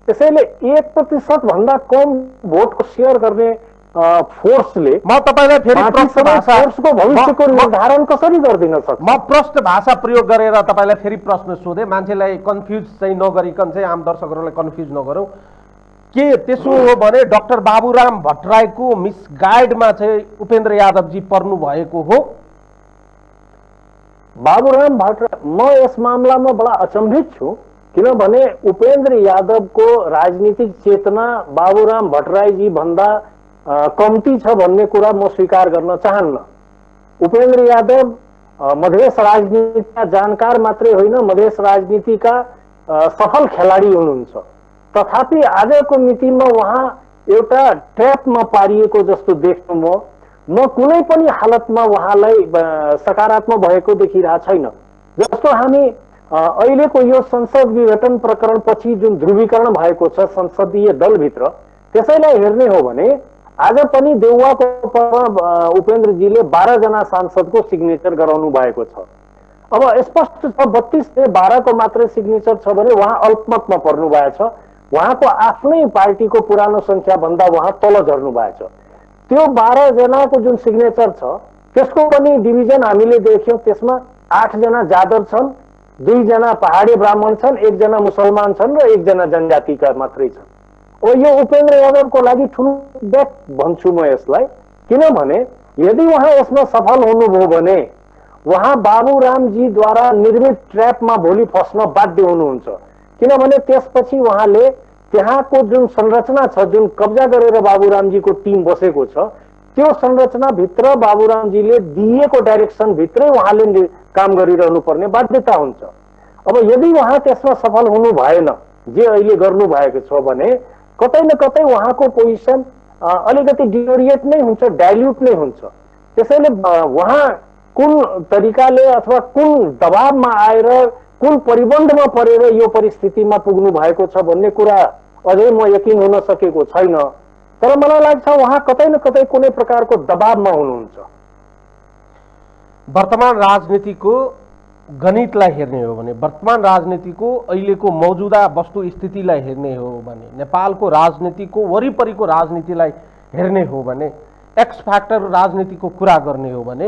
[SPEAKER 2] त्यसैले 1% भन्दा कम भोटको शेयर गर्ने फोर्सले
[SPEAKER 1] म तपाईलाई फेरि प्रश्न भाषा
[SPEAKER 2] फोर्सको भविष्यको निर्धारण कसरी गर्दिन सक्छ?
[SPEAKER 1] म प्रश्न भाषा प्रयोग गरेर तपाईलाई फेरि प्रश्न सोधे, मान्छेलाई कन्फ्युज चाहिँ नगरिकन चाहिँ आम दर्शकहरूलाई कन्फ्युज नगरौँ। के त्यसो हो भने डाक्टर बाबुराम भट्टराईको मिसगाइडमा चाहिँ उपेन्द्र यादवजी पर्नु भएको हो?
[SPEAKER 2] बाबुराम भट्टराई, म यस मामलामा बडा अचम्भित छु, किनभने उपेन्द्र यादवको राजनीतिक चेतना बाबुराम भट्टराईजी भन्दा कम्ती छ भन्ने कुरा म स्वीकार गर्न चाहन्न। उपेन्द्र यादव मधेस राजनीतिका जानकार मात्रै होइन, मधेस राजनीतिका सफल खेलाडी हुनुहुन्छ। तथापि आजको मितिमा उहाँ एउटा ट्र्यापमा पारिएको जस्तो देख्नु म कुनै पनि हालतमा उहाँलाई सकारात्मक भएको देखिरहेको छैन। जस्तो हामी अहिलेको यो संसद विघटन प्रकरण पछि जुन ध्रुवीकरण भएको छ संसदीय दलभित्र, त्यसैलाई हेर्ने हो भने आज पनि देउवाको उपेन्द्रजीले 12 जना सांसदको सिग्नेचर गराउनु भएको छ। अब स्पष्ट छ 32 ले 12 को मात्रै सिग्नेचर छ भने उहाँ अल्पमतमा पर्नु भएछ। उहाँको आफ्नै पार्टीको पुरानो संख्या भन्दा उहाँ तल झर्नु भएछ। त्यो 12 जनाको जुन सिग्नेचर छ त्यसको पनि डिभिजन हामीले देख्यौं। त्यसमा 8 जना जादव छन्, 2 जना पहाडी ब्राह्मण छन्, 1 जना मुसलमान छन् र 1 जना जनजातिका मात्रै छन्। अब यो उपेन्द्र यादवको लागि ठुलो ब्याक भन्छु म यसलाई, किनभने यदि उहाँ यसमा सफल हुनुभयो भने उहाँ बाबुरामजीद्वारा निर्मित ट्र्यापमा भोलि फस्न बाध्य हुनुहुन्छ। किनभने त्यसपछि उहाँले त्यहाँको जुन संरचना छ, जुन कब्जा गरेर बाबुरामजीको टिम बसेको छ, त्यो संरचना भित्र बाबुरामजीले दिएको डाइरेक्सन भित्रै उहाँले काम गरिरहनु पर्ने बाध्यता हुन्छ। अब यदि उहाँ त्यसमा सफल हुनु भएन, जे अहिले गर्नु भएको छ भने कतै न कतै उहाँको पोजिसन अलिकति डिटोरिएट नै हुन्छ, डाइल्युट नै हुन्छ। त्यसैले उहाँ कुन तरिकाले अथवा कुन दबावमा आएर कुन परिबन्धमा परेर यो परिस्थितिमा पुग्नु भएको छ भन्ने कुरा अझै म यकिन हुन सकेको छैन। तर मलाई लाग्छ उहाँ कतै न कतै कुनै प्रकारको दबावमा हुनुहुन्छ।
[SPEAKER 1] वर्तमान राजनीतिको गणितलाई हेर्ने हो भने, वर्तमान राजनीतिको अहिलेको मौजुदा वस्तुस्थितिलाई हेर्ने हो भने, नेपालको राजनीतिको वरिपरिको राजनीतिलाई हेर्ने हो भने, एक्स फ्याक्टर राजनीतिको कुरा गर्ने हो भने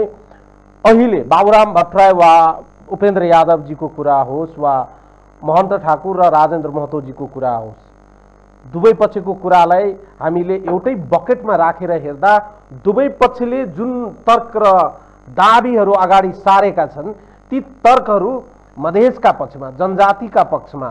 [SPEAKER 1] अहिले बाबुराम भट्टराई वा उपेन्द्र यादवजीको कुरा होस् वा महन्त ठाकुर र राजेन्द्र महतोजीको कुरा होस्, दुवै पक्षको कुरालाई हामीले एउटै बकेटमा राखेर हेर्दा दुवै पक्षले जुन तर्क र दाबीहरू अगाडि सारेका छन् ती तर्कहरू मधेसका पक्षमा, जनजातिका पक्षमा,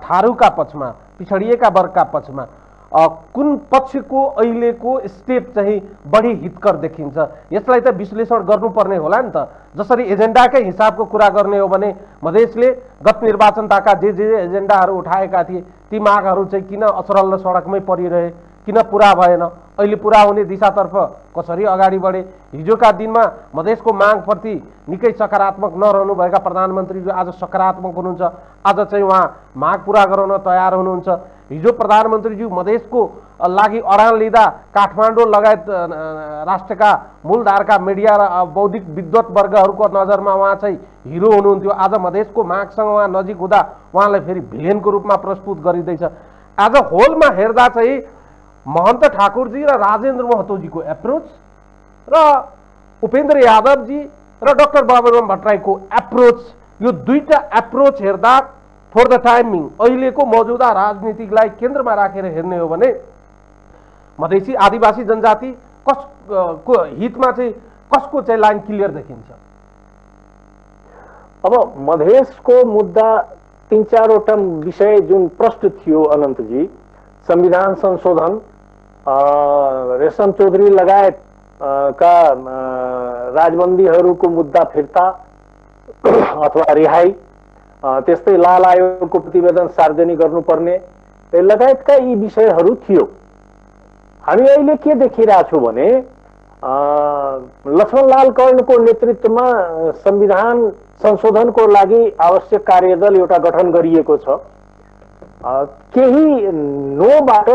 [SPEAKER 1] थारूका पक्षमा, पिछडिएका वर्गका पक्षमा कुन पक्षको अहिलेको स्टेप चाहिँ बढी हितकर देखिन्छ, यसलाई त विश्लेषण गर्नुपर्ने होला नि त। जसरी एजेन्डाकै हिसाबको कुरा गर्ने हो भने मधेसले गत निर्वाचनताका जे एजेन्डाहरू उठाएका थिए ती मागहरू चाहिँ किन असरल सडकमै परिरहे, किन पुरा भएन, अहिले पुरा हुने दिशातर्फ कसरी अगाडि बढे। हिजोका दिनमा मधेसको मागप्रति निकै सकारात्मक नरहनुभएका प्रधानमन्त्रीज्यू आज सकारात्मक हुनुहुन्छ, आज चाहिँ उहाँ माग पुरा गराउन तयार हुनुहुन्छ। हिजो प्रधानमन्त्रीज्यू मधेसको लागि अडान लिँदा काठमाडौँ लगायत राष्ट्रका मूलधारका मिडिया र बौद्धिक विद्वत वर्गहरूको नजरमा उहाँ चाहिँ हिरो हुनुहुन्थ्यो। आज मधेसको मागसँग उहाँ नजिक हुँदा उहाँलाई फेरि भिलेनको रूपमा प्रस्तुत गरिँदैछ। आज होलमा हेर्दा चाहिँ महन्त ठाकुरजी र राजेन्द्र महतोजीको एप्रोच र उपेन्द्र यादवजी र डाक्टर बाबुराम भट्टराईको एप्रोच, यो दुईटा एप्रोच हेर्दा फर द टाइमिङ अहिलेको मौजूदा राजनीतिलाई केन्द्रमा राखेर हेर्ने हो भने मधेसी आदिवासी जनजाति कसको हितमा चाहिँ कसको चाहिँ लाइन क्लियर देखिन्छ?
[SPEAKER 2] अब मधेसको मुद्दा 3-4वटा विषय जुन प्रश्न थियो अनन्तजी, संविधान संशोधन, रेशम चौधरी लगायत का राजबन्दीहरूको मुद्दा फिर्ता अथवा रिहाई, त्यस्तै लाल आयोगको प्रतिवेदन सार्वजनिक गर्नुपर्ने लगायतका यी विषयहरू थियो। हामी अहिले के देखिरहेछौँ भने लक्ष्मणलाल कर्णको नेतृत्वमा संविधान संशोधनको लागि आवश्यक कार्यदल एउटा गठन गरिएको छ। केही नोबाट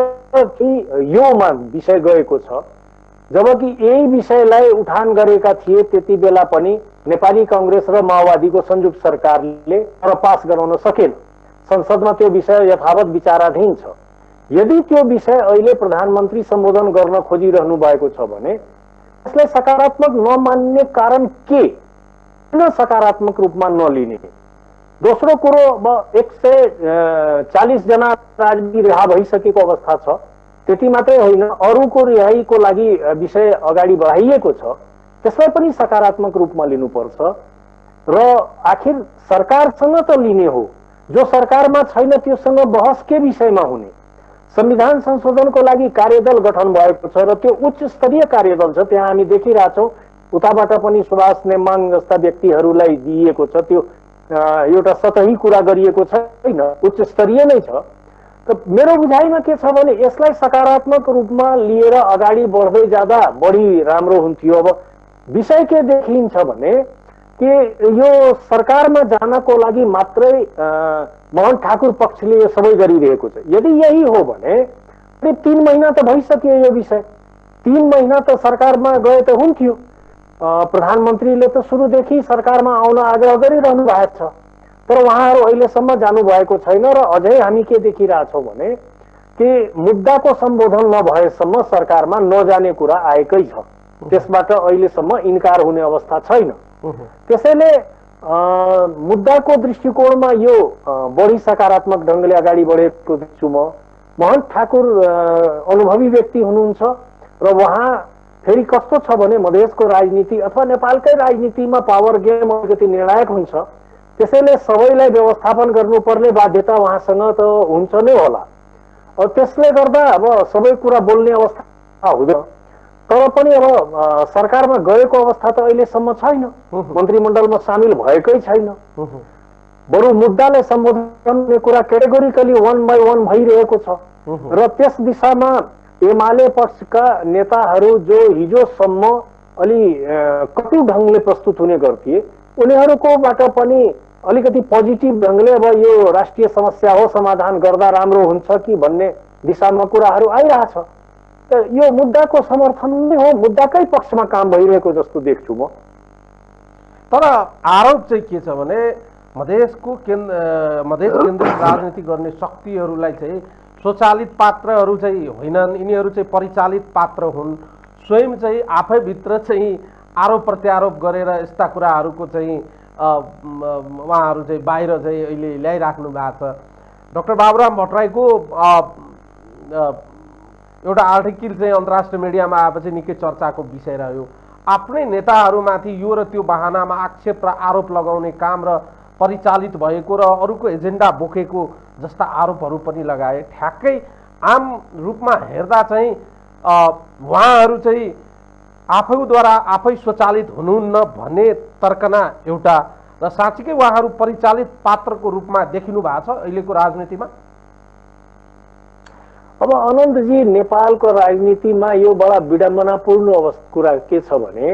[SPEAKER 2] योमा विषय गएको छ, जबकि यही विषयलाई उठान गरेका थिए त्यति बेला पनि नेपाली कांग्रेस र माओवादीको संयुक्त सरकारले पास गराउन सकेन। संसदमा त्यो विषय यथावत विचाराधीन छ। यदि त्यो विषय अहिले प्रधानमन्त्री सम्बोधन गर्न खोजिरहनु भएको छ भने यसलाई सकारात्मक नमान्ने कारण के, किन सकारात्मक रूपमा नलिने? दोस्रो कुरो, अब 140 जना राजनीति रिहा भइसकेको अवस्था छ। त्यति मात्रै होइन, अरूको रिहाईको लागि विषय अगाडि बढाइएको छ, त्यसलाई पनि सकारात्मक रूपमा लिनुपर्छ। र आखिर सरकारसँग त लिने हो, जो सरकारमा छैन त्योसँग बहस के विषयमा हुने? संविधान संशोधनको लागि कार्यदल गठन भएको छ र त्यो उच्च स्तरीय कार्यदल छ। त्यहाँ हामी देखिरहेछौँ उताबाट पनि सुभाष नेमाङ जस्ता व्यक्तिहरूलाई दिइएको छ। त्यो एउटा सतही कुरा गरिएको छैन, उच्च स्तरीय नै छ। त मेरो बुझाइमा के छ भने यसलाई सकारात्मक रूपमा लिएर अगाडि बढ्दै जाँदा बढी राम्रो हुन्थ्यो। अब विषय के देखिन्छ भने कि यो सरकारमा जानको लागि मात्रै मोहन ठाकुर पक्षले यो सबै गरिरहेको छ। यदि यही हो भने 3 महिना त भइसक्यो यो विषय, 3 महिना त सरकारमा गए त हुन्थ्यो। प्रधानमन्त्रीले त सुरुदेखि सरकारमा आउन आग्रह गरिरहनु भएको छ, तर उहाँहरू अहिलेसम्म जानुभएको छैन। र अझै हामी के देखिरहेछौँ भने कि मुद्दाको सम्बोधन नभएसम्म सरकारमा नजाने कुरा आएकै छ, त्यसबाट अहिलेसम्म इन्कार हुने अवस्था छैन। त्यसैले मुद्दाको दृष्टिकोणमा यो बढी सकारात्मक ढङ्गले अगाडि बढेको देख्छु म। मोहन ठाकुर अनुभवी व्यक्ति हुनुहुन्छ र उहाँ फेरि कस्तो छ भने मधेसको राजनीति अथवा नेपालकै राजनीतिमा पावर गेम अलिकति निर्णायक हुन्छ। त्यसैले सबैलाई व्यवस्थापन गर्नुपर्ने बाध्यता उहाँसँग त हुन्छ नै होला। त्यसले गर्दा अब सबै कुरा बोल्ने अवस्था हुँदैन। तर पनि अब सरकारमा गएको अवस्था त अहिलेसम्म छैन, मन्त्रीमण्डलमा सामेल भएकै छैन। बरु मुद्दालाई सम्बोधन गर्ने कुरा क्याटेगोरिकली 1 बाई 1 भइरहेको छ। र त्यस दिशामा एमाले पक्षका नेताहरू जो हिजोसम्म अलि कटु ढङ्गले प्रस्तुत हुने गर्थे, उनीहरूकोबाट पनि अलिकति पोजिटिभ ढङ्गले अब यो राष्ट्रिय समस्या हो, समाधान गर्दा राम्रो हुन्छ कि भन्ने दिशामा कुराहरू आइरहेछ। यो मुद्दाको समर्थन नै हो, मुद्दाकै पक्षमा काम भइरहेको जस्तो देख्छु म।
[SPEAKER 1] तर आरोप चाहिँ के छ भने मधेस केन्द्रित राजनीति गर्ने शक्तिहरूलाई चाहिँ स्वचालित पात्रहरू चाहिँ होइनन्, यिनीहरू चाहिँ परिचालित पात्र हुन्। स्वयं चाहिँ आफैभित्र चाहिँ आरोप प्रत्यारोप गरेर यस्ता कुराहरूको चाहिँ उहाँहरू चाहिँ बाहिर चाहिँ अहिले ल्याइराख्नु भएको छ। डाक्टर बाबुराम भट्टराईको एउटा आर्टिकल चाहिँ अन्तर्राष्ट्रिय मिडियामा आएपछि निकै चर्चाको विषय रह्यो। आफ्नै नेताहरूमाथि यो र त्यो बहानामा आक्षेप र आरोप लगाउने काम र परिचालित भएको र अरूको एजेन्डा बोकेको जस्ता आरोपहरू पनि लगाए। ठ्याक्कै आम रूपमा हेर्दा चाहिँ उहाँहरू चाहिँ आफूद्वारा आफै स्वचालित हुनुहुन्न भन्ने तर्कना एउटा, र साँच्चीकै उहाँहरू परिचालित पात्रको रूपमा देखिनु भएको छ अहिलेको राजनीतिमा।
[SPEAKER 2] अब अनन्तजी, नेपालको राजनीतिमा यो बडा विडम्बनापूर्ण कुरा के छ भने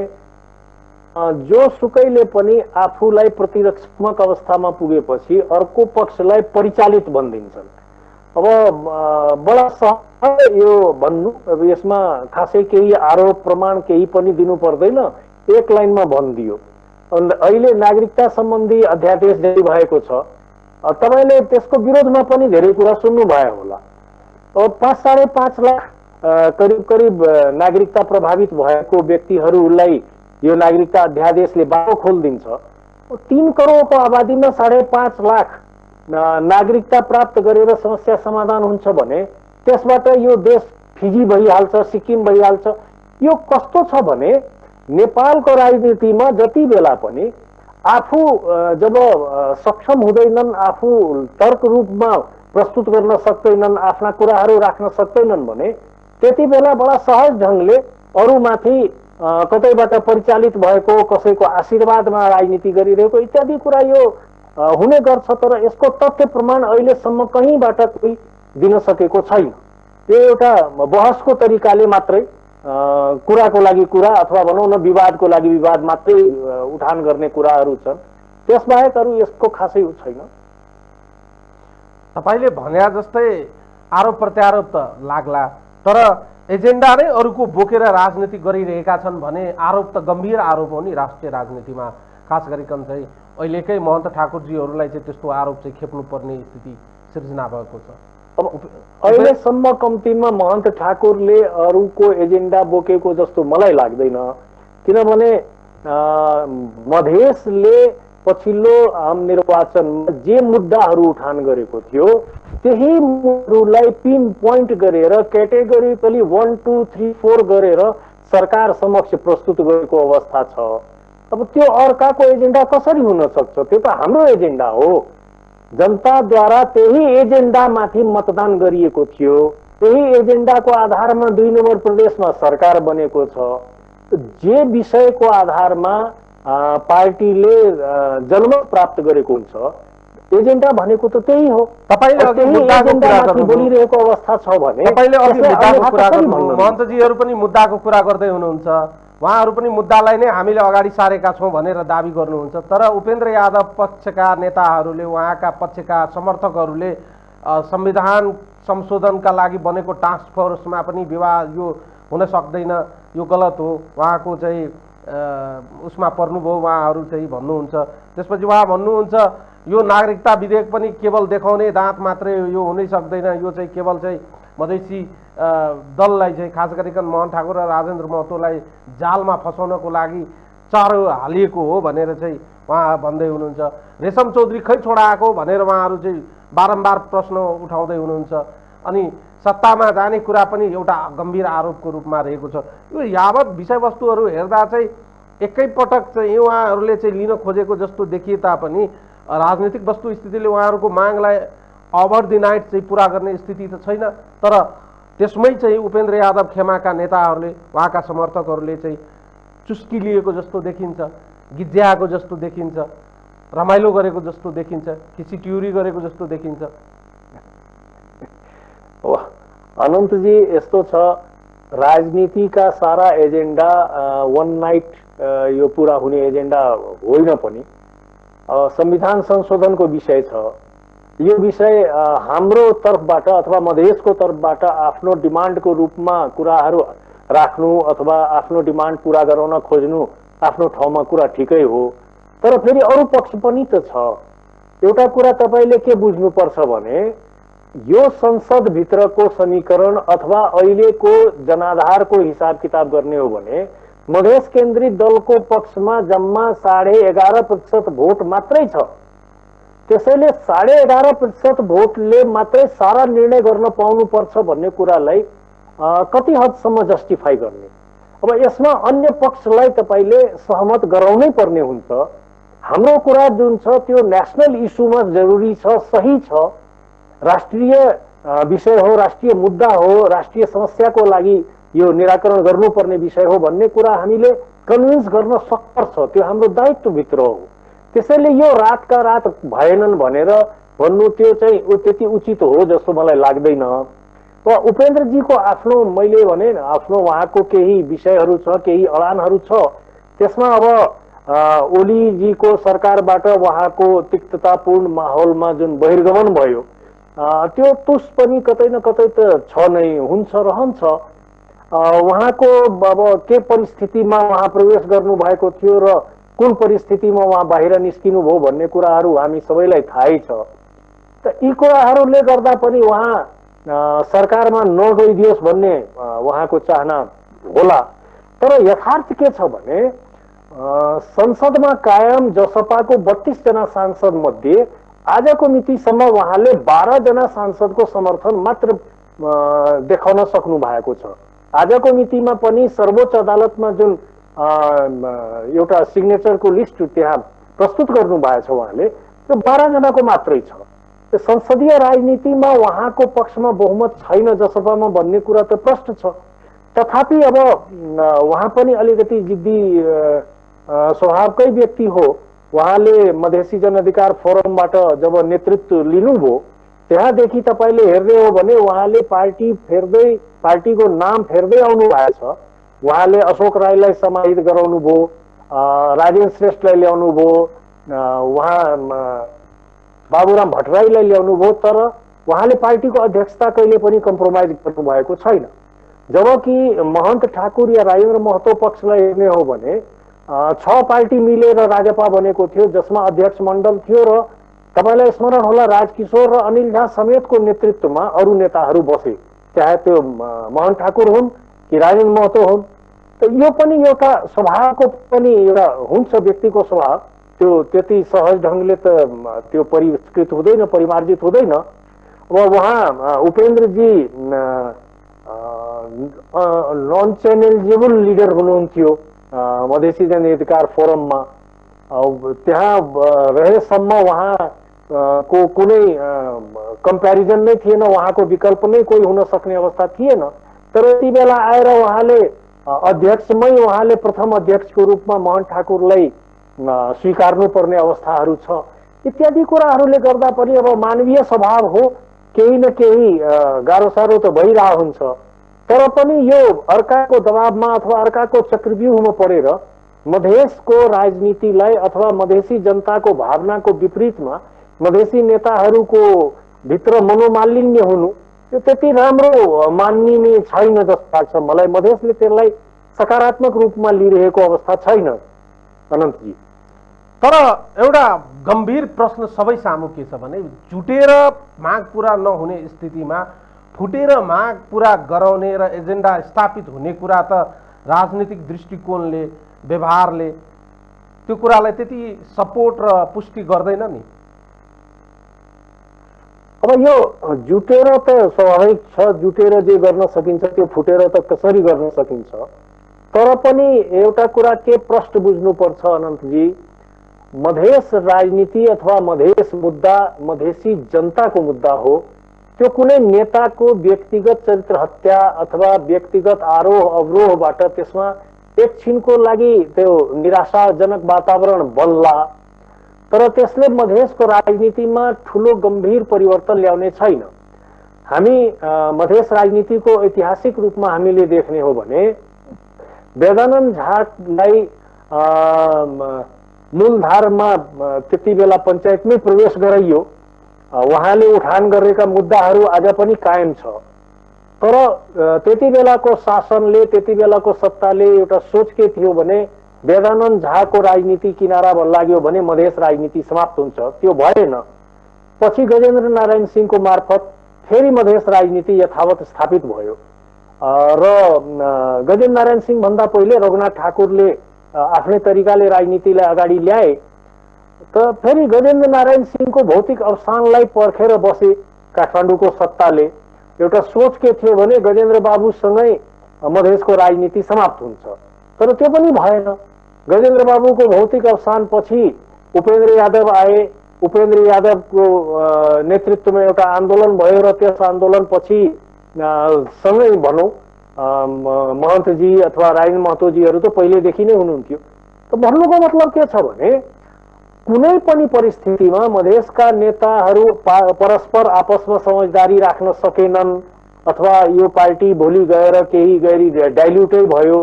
[SPEAKER 2] जो सुकैले पनि आफूलाई प्रतिरक्षात्मक अवस्थामा पुगेपछि अर्को पक्षलाई परिचालित भनिदिन्छन्। अब बडा सहज यो भन्नु, अब यसमा खासै केही आरोप प्रमाण केही पनि दिनु पर्दैन, एक लाइनमा भनिदियो। अहिले नागरिकता सम्बन्धी अध्यादेश जारी भएको छ, तपाईले त्यसको विरोधमा पनि धेरै कुरा सुन्नु भयो होला। अब 5.5 लाख करिब नागरिकता प्रभावित भएको व्यक्तिहरूलाई यो नागरिकता अध्यादेशले बाटो खोलिदिन्छ। 3 करोडको आबादीमा 5.5 लाख नागरिकता प्राप्त गरेर समस्या समाधान हुन्छ भने त्यसबाट यो देश फिजी भइहाल्छ, सिक्किम भइहाल्छ। यो कस्तो छ भने नेपालको राजनीतिमा जति बेला पनि आफू जब सक्षम हुँदैनन्, आफू तर्क रूपमा प्रस्तुत गर्न सक्दैनन्, आफ्ना कुराहरू राख्न सक्दैनन् भने त्यति बेला बडा सहज ढङ्गले अरूमाथि कतैबाट परिचालित भएको, कसैको आशीर्वादमा राजनीति गरिरहेको इत्यादि कुरा यो हुने गर्छ। तर यसको तथ्य प्रमाण अहिलेसम्म कहीँबाट कोही दिन सकेको छैन। यो एउटा बहसको तरिकाले मात्रै कुराको लागि कुरा अथवा भनौँ न विवादको लागि विवाद मात्रै उठान गर्ने कुराहरू छन्, त्यसबाहेक अरू यसको खासै छैन।
[SPEAKER 1] तपाईले भने जस्तै आरोप प्रत्यारोप त लाग्ला, तर एजेन्डा नै अरूको बोकेर राजनीति गरिरहेका छन् भने आरोप त गम्भीर आरोप हो नि राष्ट्रिय राजनीतिमा। खास गरिकन चाहिँ अहिलेकै महन्त ठाकुरजीहरूलाई चाहिँ त्यस्तो आरोप चाहिँ खेप्नुपर्ने स्थिति सिर्जना भएको छ।
[SPEAKER 2] अब अहिलेसम्म कम्तीमा महन्त ठाकुरले अरूको एजेन्डा बोकेको जस्तो मलाई लाग्दैन, किनभने मधेसले पछिल्लो आम निर्वाचनमा जे मुद्दाहरू उठान गरेको थियो त्यही मुद्दाहरूलाई पिन पोइन्ट गरेर क्याटेगोरिकली 1, 2, 3, 4 गरेर सरकार समक्ष प्रस्तुत गरेको अवस्था छ। अब त्यो अर्काको एजेन्डा कसरी हुन सक्छ? त्यो त हाम्रो एजेन्डा हो। जनताद्वारा त्यही एजेन्डामाथि मतदान गरिएको थियो, त्यही एजेन्डाको आधारमा 2 नम्बर प्रदेशमा सरकार बनेको छ। जे विषयको आधारमा पार्टीले जनमत प्राप्त गरेको हुन्छ, एजेन्डा भनेको त त्यही हो।
[SPEAKER 1] तपाईले अघि मुद्दाको कुरा गर्नु
[SPEAKER 2] बोलिरहेको अवस्था छ भने
[SPEAKER 1] तपाईले अघि मुद्दाको कुरा गर्नु, महन्तजीहरू पनि मुद्दाको कुरा गर्दै हुनुहुन्छ, उहाँहरू पनि मुद्दालाई नै हामीले अगाडि सारेका छौँ भनेर दाबी गर्नुहुन्छ। तर उपेन्द्र यादव पक्षका नेताहरूले, उहाँका पक्षका समर्थकहरूले संविधान संशोधनका लागि बनेको टास्क फोर्समा पनि विवाद यो हुन सक्दैन, यो गलत हो, उहाँको चाहिँ उसमा पर्नुभयो उहाँहरू चाहिँ भन्नुहुन्छ। त्यसपछि उहाँ भन्नुहुन्छ यो नागरिकता विधेयक पनि केवल देखाउने दाँत मात्रै यो हुनै सक्दैन, यो चाहिँ केवल चाहिँ मधेसी दललाई चाहिँ खास गरिकन मोहन ठाकुर र राजेन्द्र महतोलाई जालमा फसाउनको लागि चारो हालिएको हो भनेर चाहिँ उहाँ भन्दै हुनुहुन्छ। रेशम चौधरी खै छोडाएको भनेर उहाँहरू चाहिँ बारम्बार प्रश्न उठाउँदै हुनुहुन्छ। अनि सत्तामा जाने कुरा पनि एउटा गम्भीर आरोपको रूपमा रहेको छ। यो यावत विषयवस्तुहरू हेर्दा चाहिँ एकैपटक चाहिँ उहाँहरूले चाहिँ लिन खोजेको जस्तो देखिए तापनि राजनीतिक वस्तुस्थितिले उहाँहरूको मागलाई ओभर द नाइट चाहिँ पुरा गर्ने स्थिति त छैन। तर त्यसमै चाहिँ उपेन्द्र यादव खेमाका नेताहरूले, उहाँका समर्थकहरूले चाहिँ चुस्की लिएको जस्तो देखिन्छ, गिज्याएको जस्तो देखिन्छ, रमाइलो गरेको जस्तो देखिन्छ, खिचिट्युरी गरेको जस्तो देखिन्छ।
[SPEAKER 2] अनन्तजी, यस्तो छ, राजनीतिका सारा एजेन्डा वन नाइट यो पुरा हुने एजेन्डा होइन पनि। संविधान संशोधनको विषय छ। यो विषय हाम्रो तर्फबाट अथवा मधेसको तर्फबाट आफ्नो डिमान्डको रूपमा कुराहरू राख्नु अथवा आफ्नो डिमान्ड पुरा गराउन खोज्नु आफ्नो ठाउँमा कुरा ठिकै हो। तर फेरि अरू पक्ष पनि त छ। एउटा कुरा तपाईले के बुझ्नुपर्छ भने यो संसद भित्रको समीकरण अथवा अहिलेको जनाधारको हिसाब किताब गर्ने हो भने मधेस केन्द्रित दलको पक्षमा जम्मा 11.5% भोट मात्रै छ। त्यसैले 11.5% भोटले मात्रै सारा निर्णय गर्न पाउनुपर्छ भन्ने कुरालाई कति हदसम्म जस्टिफाई गर्ने। अब यसमा अन्य पक्षलाई तपाईले सहमत गराउनै पर्ने हुन्छ। हाम्रो कुरा जुन छ त्यो नेशनल इस्युमा जरुरी छ, सही छ, राष्ट्रिय विषय हो, राष्ट्रिय मुद्दा हो, राष्ट्रिय समस्याको लागि यो निराकरण गर्नुपर्ने विषय हो भन्ने कुरा हामीले कन्भिन्स गर्न सक्नुपर्छ। त्यो हाम्रो दायित्वभित्र हो। त्यसैले यो रातका रात भएनन् भनेर भन्नु त्यो चाहिँ त्यति उचित हो जस्तो मलाई लाग्दैन। उपेन्द्रजीको आफ्नो मैले भने आफ्नो उहाँको केही विषयहरू छ, केही अडानहरू छ। त्यसमा अब ओलीजीको सरकारबाट उहाँको तिक्ततापूर्ण माहौलमा जुन बहिर्गमन भयो त्यो तुस पनि कतै न कतै त छ नै, हुन्छ, रहन्छ। उहाँको अब के परिस्थितिमा उहाँ प्रवेश गर्नु भएको थियो र कुन परिस्थितिमा उहाँ बाहिर निस्किनु भयो भन्ने कुराहरू हामी सबैलाई थाहै छ। त यी कुराहरूले गर्दा पनि उहाँ सरकारमा नगइदियोस् भन्ने उहाँको चाहना होला। तर यथार्थ के छ भने संसदमा कायम जसपाको 32 जना सांसद मध्ये आजको मितिसम्म उहाँले 12 जना सांसदको समर्थन मात्र देखाउन सक्नु भएको छ। आजको मितिमा पनि सर्वोच्च अदालतमा जुन एउटा सिग्नेचरको लिस्ट त्यहाँ प्रस्तुत गर्नु भएको छ उहाँले, त्यो 12 जनाको मात्रै छ। संसदीय राजनीतिमा उहाँको पक्षमा बहुमत छैन जसपामा भन्ने कुरा त प्रष्ट छ। तथापि अब उहाँ पनि अलिकति जिद्दी स्वभावकै व्यक्ति हो। उहाँले मधेसी जनअधिकार फोरमबाट जब नेतृत्व लिनुभयो त्यहाँदेखि तपाईले हेर्दै हो भने उहाँले पार्टीको नाम फेर्दै आउनु भएको छ। उहाँले अशोक राईलाई समाहित गराउनु भयो, राजेन्द्र श्रेष्ठलाई ल्याउनु भयो, उहाँ बाबुराम भट्टराईलाई ल्याउनु भयो, तर उहाँले पार्टीको अध्यक्षता कहिले पनि कम्प्रोमाइज गर्नु भएको छैन। जबकि महन्त ठाकुर या राजेन्द्र महतो पक्षलाई हेर्ने हो भने 6 पार्टी मिलेर राजपा बनेको थियो, जसमा अध्यक्ष मण्डल थियो र तपाईलाई स्मरण होला राजकिशोर र अनिल झा समेतको नेतृत्वमा अरू नेताहरू बसे, चाहे त्यो महन्त ठाकुर हुन् कि राजेन्द्र महतो हुन्। त यो पनि एउटा स्वभावको पनि एउटा हुन्छ, व्यक्तिको स्वभाव। त्यो त्यति सहज ढङ्गले त त्यो परिष्कृत हुँदैन, परिमार्जित हुँदैन। अब उहाँ उपेन्द्रजी नन च्यालेन्जेबल लिडर हुनुहुन्थ्यो मधेसी जनअधिकार फोरममा। त्यहाँ रहेसम्म उहाँको कुनै कम्प्यारिजन नै थिएन, उहाँको विकल्प नै कोही हुन सक्ने अवस्था थिएन। तर यति बेला आएर उहाँले अध्यक्षमै उहाँले प्रथम अध्यक्षको रूपमा महन्त ठाकुरलाई स्वीकार्नु पर्ने अवस्थाहरू छ। इत्यादि कुराहरूले गर्दा पनि अब मानवीय स्वभाव हो, केही न केही गाह्रो साह्रो त भइरहेको हुन्छ। तर पनि यो अर्काको दबावमा अथवा अर्काको चक्रव्यूहमा परेर मधेसको राजनीतिलाई अथवा मधेसी जनताको भावनाको विपरीतमा मधेसी नेताहरूको भित्र मनोमालिन्य हुनु यो त्यति राम्रो मानिने छैन जस्तो लाग्छ मलाई। मधेसले त्यसलाई सकारात्मक रूपमा लिइरहेको अवस्था छैन अनन्तजी।
[SPEAKER 1] तर एउटा गम्भीर प्रश्न सबै सामु के छ भने जुटेर माग पूरा नहुने स्थितिमा फुटेर माग पूरा गराउने र एजेन्डा स्थापित हुने कुरा त राजनीतिक दृष्टिकोणले, व्यवहारले त्यो कुरालाई त्यति सपोर्ट र पुष्टि गर्दैन नि।
[SPEAKER 2] अब यो जुटेर त स्वाभाविक छ, जुटेर जे गर्न सकिन्छ त्यो फुटेर त कसरी गर्न सकिन्छ। तर पनि एउटा कुरा के प्रश्न बुझ्नुपर्छ अनन्तजी, मधेस राजनीति अथवा मधेस मुद्दा मधेसी जनताको मुद्दा हो। त्यो कुनै नेताको व्यक्तिगत चरित्र हत्या अथवा व्यक्तिगत आरोह अवरोहबाट त्यसमा एकछिनको लागि त्यो निराशाजनक वातावरण बन्ला, तर त्यसले मधेसको राजनीतिमा ठुलो गम्भीर परिवर्तन ल्याउने छैन। हामी मधेस राजनीतिको ऐतिहासिक रूपमा हामीले देख्ने हो भने वेदानन्द झालाई मूलधारमा त्यति बेला पञ्चायतमै प्रवेश गराइयो। उहाँले उठान गरेका मुद्दाहरू आज पनि कायम छ। तर त्यति बेलाको शासनले, त्यति बेलाको सत्ताले एउटा सोच के थियो भने वेदानन्द झाको राजनीति किनारा लाग्यो भने मधेस राजनीति समाप्त हुन्छ। त्यो भएन। पछि गजेन्द्र नारायण सिंहको मार्फत फेरि मधेस राजनीति यथावत स्थापित भयो र गजेन्द्र नारायण सिंह भन्दा पहिले रघुनाथ ठाकुरले आफ्नै तरिकाले राजनीतिलाई अगाडि ल्याए। त फेरि गजेन्द्र नारायण सिंहको भौतिक अवसानलाई पर्खेर बसे काठमाडौँको सत्ताले। एउटा सोच के थियो भने गजेन्द्र बाबुसँगै मधेसको राजनीति समाप्त हुन्छ, तर त्यो पनि भएन। गजेन्द्र बाबुको भौतिक अवसानपछि उपेन्द्र यादव आए। उपेन्द्र यादवको नेतृत्वमा एउटा आन्दोलन भयो र त्यस आन्दोलनपछि सँगै भनौँ महन्तजी अथवा राजेन्द्र महतोजीहरू त पहिलेदेखि नै हुनुहुन्थ्यो। त भन्नुको मतलब के छ भने कुनै पनि परिस्थितिमा मधेसका नेताहरू परस्पर आपसमा समझदारी राख्न सकेनन् अथवा यो पार्टी भोलि गएर केही गरी डाइल्युटै भयो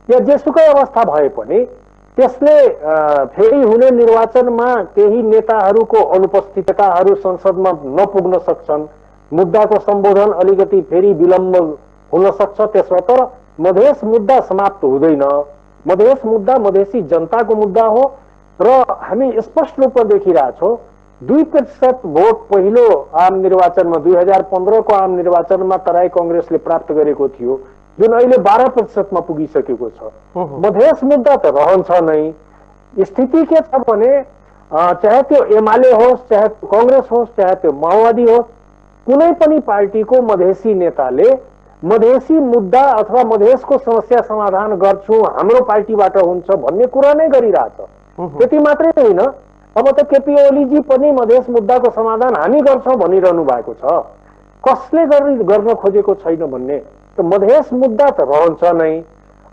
[SPEAKER 2] या जेसुकै अवस्था भए पनि त्यसले फेरि हुने निर्वाचनमा केही नेताहरूको अनुपस्थितताहरू संसदमा नपुग्न सक्छन्। मुद्दाको सम्बोधन अलिकति फेरि विलम्ब हुन सक्छ त्यसमा, तर मधेस मुद्दा समाप्त हुँदैन। मधेस मुद्दा मधेसी जनताको मुद्दा हो र हामी स्पष्ट रूपमा देखिरहेछौँ 2% भोट पहिलो आम निर्वाचनमा 2015 को आम निर्वाचनमा तराई कांग्रेसले प्राप्त गरेको थियो, जुन अहिले 12% मा पुगिसकेको छ। मधेस मुद्दा त रहन्छ नै। स्थिति के छ भने चाहे त्यो एमाले होस्, चाहे कांग्रेस होस्, चाहे त्यो माओवादी होस्, कुनै पनि पार्टीको मधेसी नेताले मधेसी मुद्दा अथवा मधेसको समस्या समाधान गर्छु हाम्रो पार्टीबाट हुन्छ भन्ने कुरा नै गरिरहेछ। त्यति मात्रै होइन, अब त केपी ओलीजी पनि मधेस मुद्दाको समाधान हामी गर्छौं भनिरहनु भएको छ। कसले गर्न खोजेको छैन भन्ने। त मधेस मुद्दा त रहन्छ नै।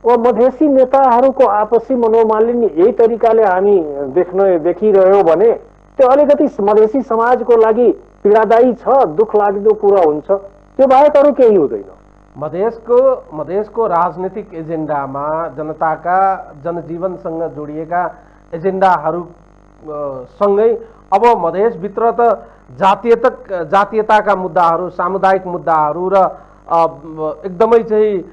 [SPEAKER 2] अब मधेसी नेताहरूको आपसी मनोमालिन्य यही तरिकाले हामी देखिरह्यौं भने त्यो अलिकति मधेसी समाजको लागि पीडादायी छ, दुख लाग्दो कुरा हुन्छ। त्यो बाहेक अरू केही हुँदैन।
[SPEAKER 1] मधेसको राजनीतिक एजेन्डामा जनताका जनजीवनसँग जोडिएका एजेन्डाहरू सँगै अब मधेसभित्र त जातीयताका मुद्दाहरू, सामुदायिक मुद्दाहरू र एकदमै चाहिँ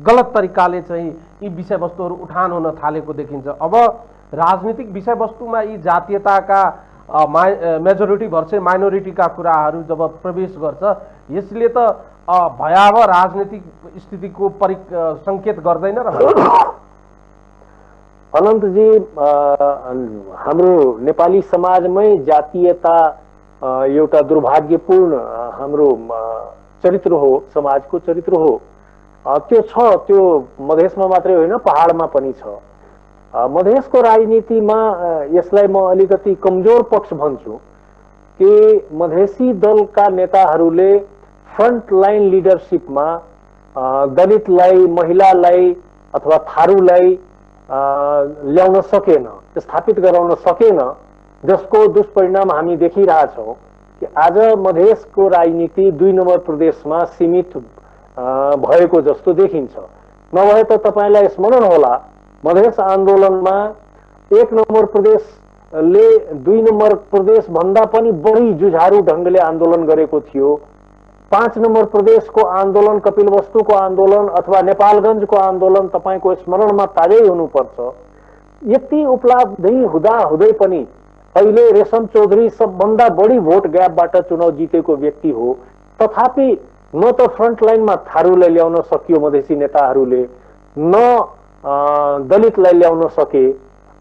[SPEAKER 1] गलत तरिकाले चाहिँ यी विषयवस्तुहरू उठान हुन थालेको देखिन्छ। अब राजनीतिक विषयवस्तुमा यी जातीयताका मेजोरिटी भर्सेस माइनोरिटीका कुराहरू जब प्रवेश गर्छ, यसले त भयावह राजनीतिक स्थितिको सङ्केत गर्दैन र?
[SPEAKER 2] अनन्तजी, हाम्रो नेपाली समाजमै जातीयता एउटा दुर्भाग्यपूर्ण हाम्रो चरित्र हो, समाजको चरित्र हो। त्यो छ, त्यो मधेसमा मात्रै होइन पहाडमा पनि छ। मधेसको राजनीतिमा यसलाई म अलिकति कमजोर पक्ष भन्छु कि मधेसी दलका नेताहरूले फ्रन्ट लाइन लिडरशिपमा दलितलाई, महिलालाई अथवा थारूलाई ल्याउन सकेन, स्थापित गराउन सकेन, जसको दुष्परिणाम हामी देखिरहेछौँ कि आज मधेसको राजनीति 2 नम्बर प्रदेशमा सीमित भएको जस्तो देखिन्छ। नभए त तपाईलाई स्मरण होला मधेस आन्दोलनमा 1 नम्बर प्रदेशले 2 नम्बर प्रदेश भन्दा पनि बढी जुझारु ढंगले आन्दोलन गरेको थियो। 5 नम्बर प्रदेशको आन्दोलन, कपिलवस्तुको आन्दोलन अथवा नेपालगञ्जको आन्दोलन तपाईको स्मरणमा ताजै हुनुपर्छ। यति उपलब्धि हुँदा हुँदै पनि अहिले रेशम चौधरी सबभन्दा बढी भोट ग्यापबाट चुनाव जितेको व्यक्ति हो। तथापि न त फ्रन्ट लाइनमा थारूलाई ल्याउन सकियो मधेसी नेताहरूले, न दलितलाई ल्याउन सके,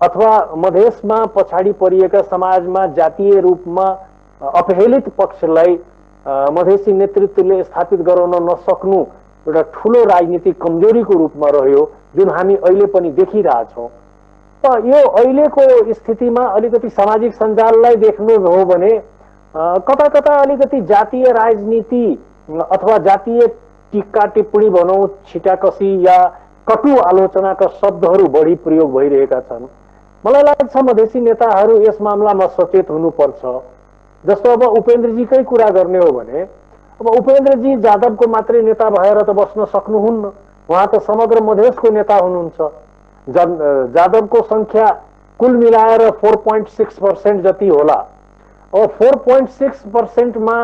[SPEAKER 2] अथवा मधेसमा पछाडि परिएका समाजमा जातीय रूपमा अपहेलित पक्षलाई मधेसी नेतृत्वले स्थापित गराउन नसक्नु एउटा ठूलो राजनीतिक कमजोरीको रूपमा रह्यो, जुन हामी अहिले पनि देखिरहेछौँ। त यो अहिलेको स्थितिमा अलिकति सामाजिक सञ्जाललाई देख्नु हो भने कता कता अलिकति जातीय राजनीति अथवा जातीय टिक्का टिप्पणी भनौँ, छिटाकसी या कटु आलोचनाका शब्दहरू बढी प्रयोग भइरहेका छन्। मलाई लाग्छ मधेसी नेताहरू यस मामलामा सचेत हुनुपर्छ। जस्तो अब उपेन्द्रजीकै कुरा गर्ने हो भने अब उपेन्द्रजी जादवको मात्रै नेता भएर त बस्न सक्नुहुन्न, उहाँ त समग्र मधेसको नेता हुनुहुन्छ। जादवको संख्या कुल मिलाएर 4.6% जति होला। अब 4.6% मा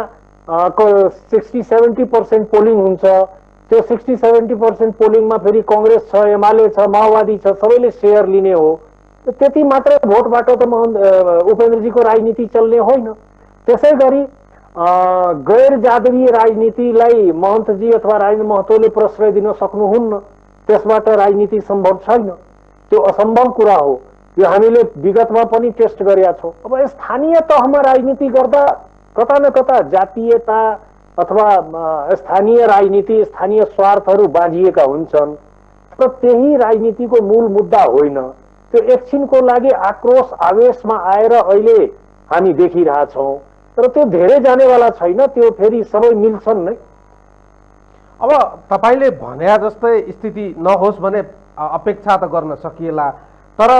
[SPEAKER 2] 60-70% पोलिङ हुन्छ। त्यो 60-70% पोलिङमा फेरि कांग्रेस छ, एमाले छ, माओवादी छ, सबैले शेयर लिने हो। त्यति मात्रै भोटबाट त उपेन्द्रजीको राजनीति चल्ने होइन। त्यसै गरी गैर जादवीय राजनीतिलाई महन्तजी अथवा राजेन्द्र महतोले प्रश्रय दिन सक्नुहुन्न, त्यसबाट राजनीति सम्भव छैन, त्यो असम्भव कुरा हो। यो हामीले विगतमा पनि टेस्ट गरेका छौँ। अब स्थानीय तहमा राजनीति गर्दा कता न कता जातीयता अथवा स्थानीय राजनीति, स्थानीय स्वार्थहरू बाँझिएका हुन्छन्। तर त्यही राजनीतिको मूल मुद्दा होइन। त्यो एकछिनको लागि आक्रोश आवेशमा आएर अहिले हामी देखिरहेछौँ, तर त्यो धेरै जानेवाला छैन। त्यो फेरि सबै मिल्छन् नै।
[SPEAKER 1] अब तपाईँले भने जस्तै स्थिति नहोस् भने अपेक्षा त गर्न सकिएला, तर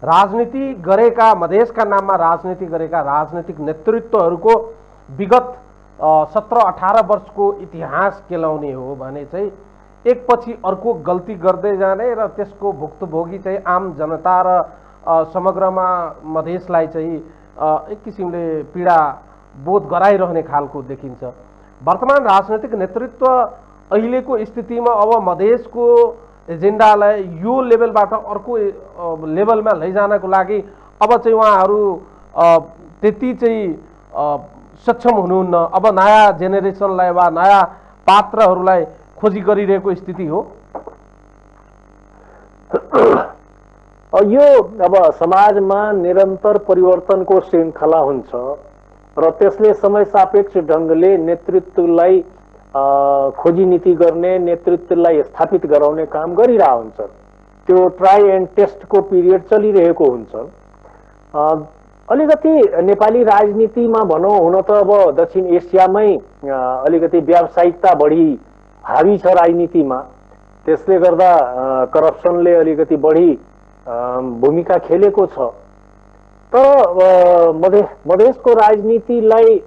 [SPEAKER 1] राजनीति गरेका, मधेसका नाममा राजनीति गरेका राजनीतिक नेतृत्वहरूको विगत 17-18 वर्षको इतिहास केलाउने हो भने चाहिँ एकपछि अर्को गल्ती गर्दै जाने र त्यसको भुक्तभोगी चाहिँ आम जनता र समग्रमा मधेसलाई चाहिँ एक किसिमले पीडा बोध गराइरहने खालको देखिन्छ। वर्तमान राजनैतिक नेतृत्व अहिलेको स्थितिमा अब मधेसको एजेन्डालाई यो लेभलबाट अर्को लेभलमा लैजानको लागि अब चाहिँ उहाँहरू त्यति चाहिँ सक्षम हुनुहुन्न। अब नयाँ जेनेरेसनलाई वा नयाँ पात्रहरूलाई खोजी गरिरहेको स्थिति हो।
[SPEAKER 2] यो अब समाजमा निरन्तर परिवर्तनको श्रृङ्खला हुन्छ र त्यसले समय सापेक्ष ढङ्गले नेतृत्वलाई खोजी नीति गर्ने, नेतृत्वलाई स्थापित गराउने काम गरिरह हुन्छ। त्यो ट्राई एन्ड टेस्टको पिरियड चलिरहेको हुन्छ। अलिकति नेपाली राजनीतिमा भनौँ, हुन त अब दक्षिण एसियामै अलिकति व्यावसायिकता बढी हावी छ राजनीतिमा। त्यसले गर्दा करप्सनले अलिकति बढी भूमिका खेलेको छ। तर मधेसको राजनीतिलाई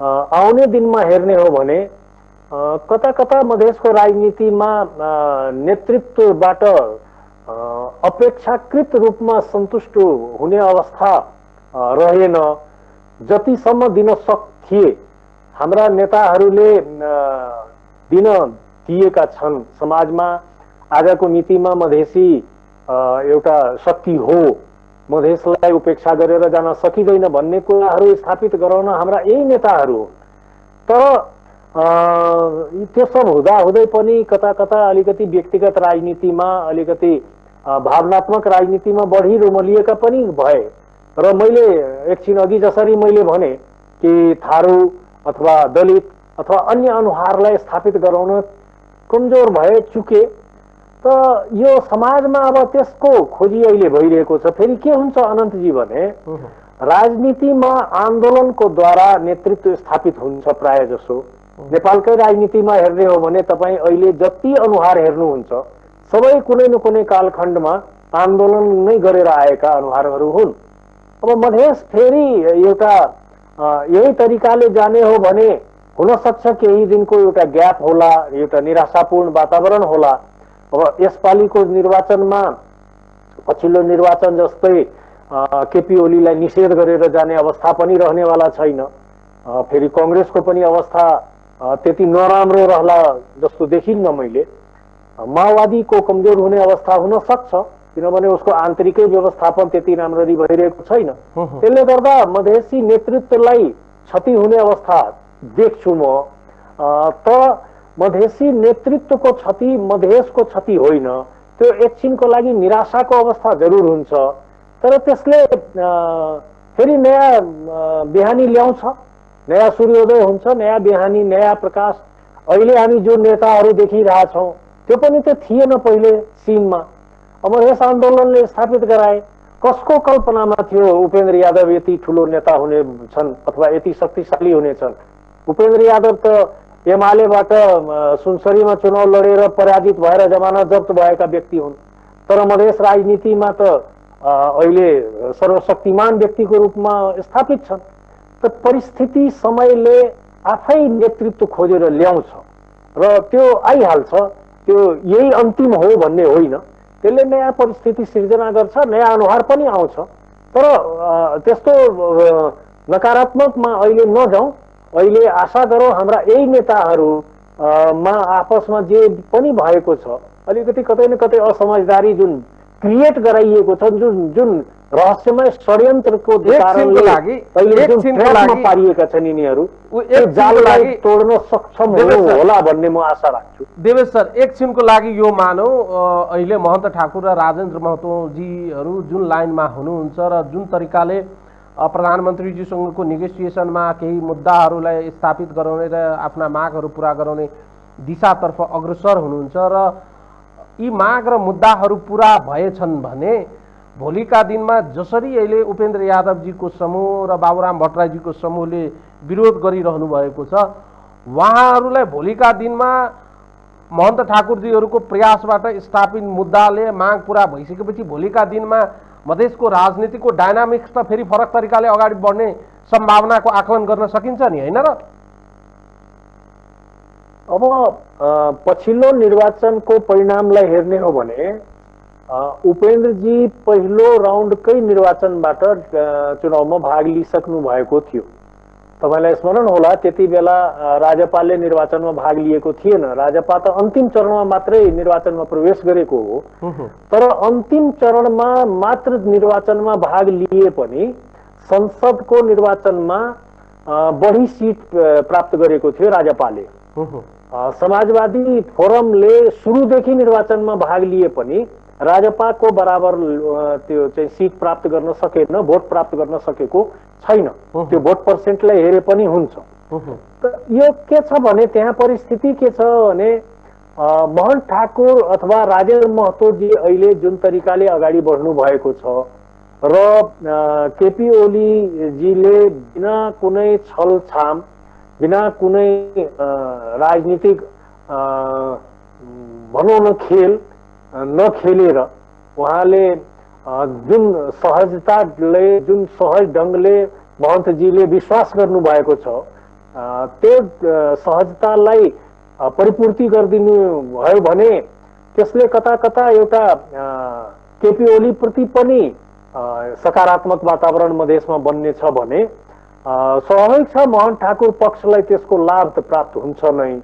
[SPEAKER 2] आउने दिनमा हेर्ने हो भने कता कता मधेसको राजनीतिमा नेतृत्वबाट अपेक्षाकृत रूपमा सन्तुष्ट हुने अवस्था रहेन। जतिसम्म दिन सक्थिए हाम्रा नेताहरूले दिन दिएका छन्। समाजमा आजको मितिमा मधेसी एउटा शक्ति हो, मधेसलाई उपेक्षा गरेर जान सकिँदैन भन्ने कुराहरू स्थापित गराउन हाम्रा यही नेताहरू हो। तर त्यो सब हुँदाहुँदै पनि कता कता अलिकति व्यक्तिगत राजनीतिमा, अलिकति भावनात्मक राजनीतिमा बढी रुमलिएका पनि भए। र मैले एकछिन अघि जसरी मैले भने कि थारू अथवा दलित अथवा अन्य अनुहारलाई स्थापित गराउन कमजोर भए, चुके। त यो समाजमा अब त्यसको खोजी अहिले भइरहेको छ। फेरि के हुन्छ अनन्तजी भने राजनीतिमा आन्दोलनको द्वारा नेतृत्व स्थापित हुन्छ प्राय जसो। नेपालकै राजनीतिमा हेर्ने हो भने तपाईँ अहिले जति अनुहार हेर्नुहुन्छ सबै कुनै न कुनै कालखण्डमा आन्दोलन नै गरेर आएका अनुहारहरू हुन्। अब मधेस फेरि एउटा यही तरिकाले जाने हो भने हुन सक्छ केही दिनको एउटा ग्याप होला, एउटा निराशापूर्ण वातावरण होला। अब यसपालिको निर्वाचनमा पछिल्लो निर्वाचन जस्तै केपी ओलीलाई निषेध गरेर जाने अवस्था पनि रहनेवाला छैन। फेरि कांग्रेसको पनि अवस्था त्यति नराम्रो रहला जस्तो देखिन्न मैले। माओवादीको कमजोर हुने अवस्था हुन सक्छ, किनभने उसको आन्तरिकै व्यवस्थापन त्यति राम्ररी भइरहेको छैन। त्यसले गर्दा मधेसी नेतृत्वलाई क्षति हुने अवस्था देख्छु म। त मधेसी नेतृत्वको क्षति मधेसको क्षति होइन। त्यो एकछिनको लागि निराशाको अवस्था जरुर हुन्छ, तर त्यसले फेरि नयाँ बिहानी ल्याउँछ, नयाँ सूर्योदय हुन्छ, नयाँ बिहानी, नयाँ प्रकाश। अहिले हामी जो नेताहरू देखिरहेछौँ त्यो पनि त थिएन पहिले सिनमा। अब यस आन्दोलनले स्थापित गराए। कसको कल्पनामा थियो उपेन्द्र यादव यति ठुलो नेता हुने छन् अथवा यति शक्तिशाली हुनेछन्? उपेन्द्र यादव त एमालेबाट सुनसरीमा चुनाव लडेर पराजित भएर जमानत जब्त भएका व्यक्ति हुन्। तर मधेस राजनीतिमा त अहिले सर्वशक्तिमान व्यक्तिको रूपमा स्थापित छन्। त परिस्थिति समयले आफै नेतृत्व खोजेर ल्याउँछ र त्यो आइहाल्छ। त्यो यही अन्तिम हो भन्ने होइन। त्यसले नयाँ परिस्थिति सिर्जना गर्छ, नयाँ अनुहार पनि आउँछ। तर त्यस्तो नकारात्मकमा अहिले नजाउँ। अहिले आशा गरौँ हाम्रा यही नेताहरूमा आपसमा जे पनि भएको छ, अलिकति कतै न कतै असमझदारी जुन क्रिएट गराइएको छ, जुन रहस्यमय षड्यन्त्रको
[SPEAKER 1] एकछिनको लागि
[SPEAKER 2] पारिएका छन् यिनीहरू,
[SPEAKER 1] एकछिनको
[SPEAKER 2] जाललाई
[SPEAKER 1] लागि
[SPEAKER 2] तोड्न सक्षम हुनु होला भन्ने म आशा राख्छु।
[SPEAKER 1] देवेश सर, एकछिनको लागि यो मानौ अहिले महन्त ठाकुर र राजेन्द्र महतोजीहरू जुन लाइनमा हुनुहुन्छ र जुन तरिकाले प्रधानमन्त्रीजीसँगको नेगोसिएसनमा केही मुद्दाहरूलाई स्थापित गराउने र आफ्ना मागहरू पुरा गराउने दिशातर्फ अग्रसर हुनुहुन्छ र यी माग र मुद्दाहरू पुरा भएछन् भने भोलिका दिनमा जसरी अहिले उपेन्द्र यादवजीको समूह र बाबुराम भट्टराईजीको समूहले विरोध गरिरहनु भएको छ, उहाँहरूलाई भोलिका दिनमा महन्त ठाकुरजीहरूको प्रयासबाट स्थापित मुद्दाले माग पुरा भइसकेपछि भोलिका दिनमा मधेसको राजनीतिको डायनामिक्स त फेरि फरक तरिकाले अगाडि बढ्ने सम्भावनाको आकलन गर्न सकिन्छ नि, होइन र?
[SPEAKER 2] अब पछिल्लो निर्वाचनको परिणामलाई हेर्ने हो भने उपेन्द्रजी पहिलो राउन्डकै निर्वाचनबाट चुनावमा भाग लिइसक्नु भएको थियो। तपाईलाई स्मरण होला त्यति बेला राजपाले निर्वाचनमा भाग लिएको थिएन। राजपा त अन्तिम चरणमा मात्रै निर्वाचनमा प्रवेश गरेको हो, तर अन्तिम चरणमा मात्र निर्वाचनमा भाग लिए पनि संसदको निर्वाचनमा बढी सिट प्राप्त गरेको थियो राजपाले। समाजवादी फोरमले सुरुदेखि निर्वाचनमा भाग लिए पनि राजपाको बराबर त्यो चाहिँ सिट प्राप्त गर्न सकेन, भोट प्राप्त गर्न सकेको छैन। त्यो भोट पर्सेन्टलाई हेरे पनि हुन्छ। यो के छ भने त्यहाँ परिस्थिति के छ भने महन्त ठाकुर अथवा राजेन्द्र महतोजी अहिले जुन तरिकाले अगाडि बढ्नु भएको छ र केपी ओलीजीले बिना कुनै छलछाम, बिना कुनै राजनीतिक भनौँ न खेल नखेलेर उहाँले जुन सहजताले, जुन सहज ढङ्गले महन्तजीले विश्वास गर्नु भएको छ, त्यो सहजतालाई परिपूर्ति गरिदिनु भयो भने त्यसले कता कता एउटा केपी ओली प्रति पनि सकारात्मक वातावरण मधेसमा बन्ने छ भने स्वाभाविक छ महन्त ठाकुर पक्षलाई त्यसको लाभ त प्राप्त हुन्छ नै।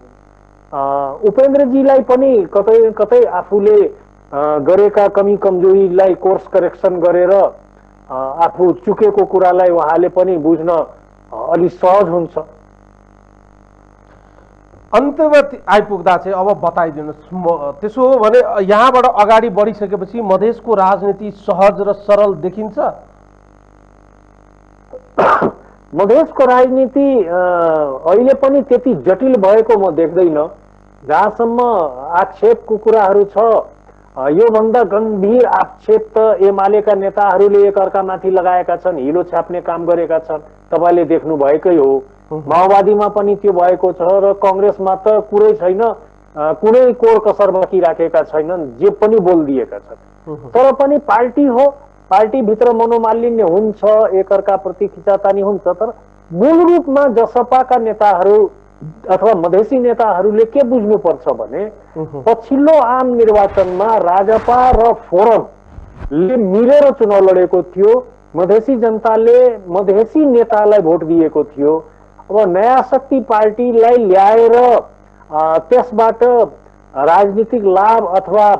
[SPEAKER 2] उपेन्द्रजीलाई पनि कतै कतै आफूले गरेका कमी कमजोरीलाई कोर्स करेक्सन गरेर आफू चुकेको कुरालाई उहाँले पनि बुझ्न अलि सहज हुन्छ।
[SPEAKER 1] अन्त्यमा आइपुग्दा चाहिँ अब बताइदिनुहोस्, त्यसो हो भने यहाँबाट अगाडि बढिसकेपछि मधेसको राजनीति सहज र सरल देखिन्छ?
[SPEAKER 2] मधेसको राजनीति अहिले पनि त्यति जटिल भएको म देख्दैन। जहाँसम्म आक्षेपको कुराहरू छ, योभन्दा गम्भीर आक्षेप त एमालेका नेताहरूले एकअर्कामाथि लगाएका छन्, हिलो छाप्ने काम गरेका छन्। तपाईँले देख्नु भएकै हो, माओवादीमा पनि त्यो भएको छ र कङ्ग्रेसमा त कुरै छैन, कुनै कोर कसर बाँकी राखेका छैनन्, जे पनि बोलिदिएका छन्। तर पनि पार्टी हो, पार्टीभित्र मनोमालिन्य हुन्छ, एकअर्काप्रति खिचातानी हुन्छ। तर मूल रूपमा जसपाका नेताहरू अथवा मधेसी नेताहरूले के बुझ्नुपर्छ भने पछिल्लो आम निर्वाचनमा राजपा र फोरमले मिलेर चुनाव लडेको थियो। मधेसी जनताले मधेसी नेतालाई भोट दिएको थियो। अब नयाँ शक्ति पार्टीलाई ल्याएर त्यसबाट राजनीतिक लाभ अथवा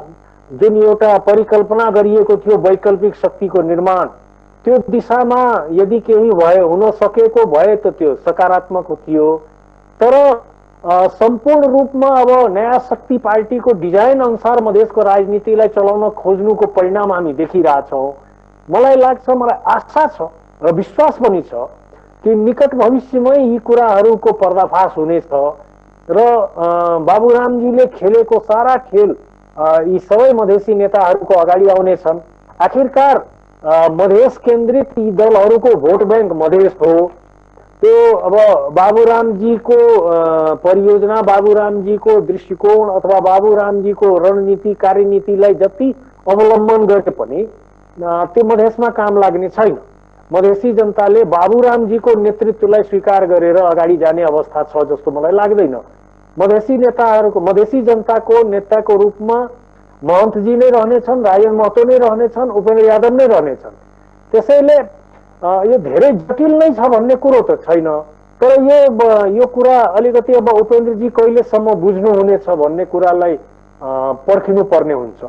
[SPEAKER 2] जुन एउटा परिकल्पना गरिएको थियो वैकल्पिक शक्तिको निर्माण, त्यो दिशामा यदि केही भयो हुन सकेको भए त त्यो सकारात्मक थियो। तर सम्पूर्ण रूपमा अब नयाँ शक्ति पार्टीको डिजाइन अनुसार मधेसको राजनीतिलाई चलाउन खोज्नुको परिणाम हामी देखिरहेछौँ। मलाई लाग्छ, मलाई आशा छ र विश्वास पनि छ कि निकट भविष्यमै यी कुराहरूको पर्दाफास हुनेछ र बाबुरामजीले खेलेको सारा खेल यी सबै मधेसी नेताहरूको अगाडि आउनेछन्। आखिरकार मधेस केन्द्रित यी दलहरूको भोट ब्याङ्क मधेस हो। त्यो अब बाबुरामजीको परियोजना, बाबुरामजीको दृष्टिकोण अथवा बाबुरामजीको रणनीति कार्यनीतिलाई जति अवलम्बन गरे पनि त्यो मधेसमा काम लाग्ने छैन। मधेसी जनताले बाबुरामजीको नेतृत्वलाई स्वीकार गरेर अगाडि जाने अवस्था छ जस्तो मलाई लाग्दैन। मधेसी नेताहरूको, मधेसी जनताको नेताको रूपमा महन्तजी नै रहनेछन्, राजेन्द्र महतो नै रहनेछन्, उपेन्द्र यादव नै रहनेछन्। त्यसैले यो धेरै जटिल नै छ भन्ने कुरो त छैन। तर यो कुरा अलिकति अब उपेन्द्रजी कहिलेसम्म बुझ्नुहुनेछ भन्ने कुरालाई पर्खिनु पर्ने हुन्छ।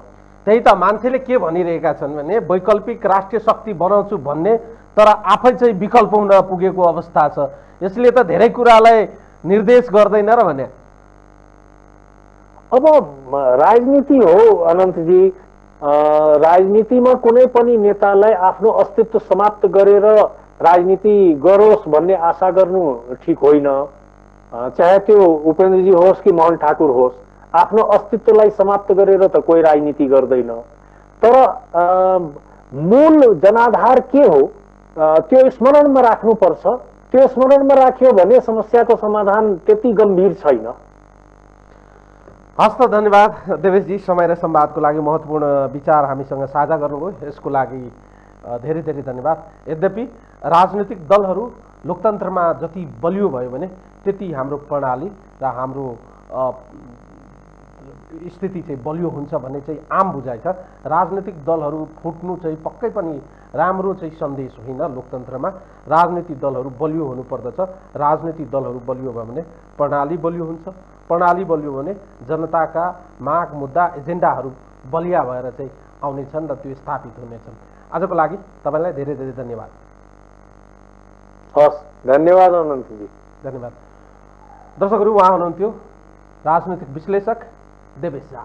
[SPEAKER 1] त्यही त मान्छेले के भनिरहेका छन् भने वैकल्पिक राष्ट्रिय शक्ति बनाउँछु भन्ने तर आफै चाहिँ विकल्प हुन पुगेको अवस्था छ, यसले त धेरै कुरालाई निर्देश गर्दैन र भने।
[SPEAKER 2] अब राजनीति हो अनन्तजी, राजनीतिमा कुनै पनि नेतालाई आफ्नो अस्तित्व समाप्त गरेर राजनीति गरोस् भन्ने आशा गर्नु ठिक होइन। चाहे त्यो उपेन्द्रजी होस् कि मोहन ठाकुर होस्, आफ्नो अस्तित्वलाई समाप्त गरेर त कोही राजनीति गर्दैन। तर मूल जनाधार के हो त्यो स्मरणमा राख्नुपर्छ। त्यो स्मरणमा राख्यो भने समस्याको समाधान त्यति गम्भीर छैन।
[SPEAKER 1] हस्त, धन्यवाद देवेशजी, समय र संवादको लागि महत्त्वपूर्ण विचार हामीसँग साझा गर्नुभयो, यसको लागि धेरै धेरै धन्यवाद। यद्यपि राजनीतिक दलहरू लोकतन्त्रमा जति बलियो भयो भने त्यति हाम्रो प्रणाली र हाम्रो स्थिति चाहिँ बलियो हुन्छ भन्ने चाहिँ आम बुझाइ छ। राजनीतिक दलहरू फुट्नु चाहिँ पक्कै पनि राम्रो चाहिँ सन्देश होइन। लोकतन्त्रमा राजनीतिक दलहरू बलियो हुनुपर्दछ। राजनीतिक दलहरू बलियो भयो भने प्रणाली बलियो हुन्छ। प्रणाली बलियो भने जनताका माग, मुद्दा, एजेन्डाहरू बलिया भएर चाहिँ आउनेछन् र त्यो स्थापित हुनेछन्। आजको लागि तपाईँलाई धेरै धेरै धन्यवाद।
[SPEAKER 2] हस्, धन्यवाद अनन्तजी।
[SPEAKER 1] धन्यवाद। दर्शकहरू, उहाँ हुनुहुन्थ्यो राजनीतिक विश्लेषक देवेश झा।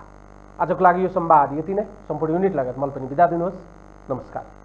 [SPEAKER 1] आजको लागि यो संवाद यति नै। सम्पूर्ण युनिट लगायत मलाई पनि बिदा दिनुहोस्। नमस्कार।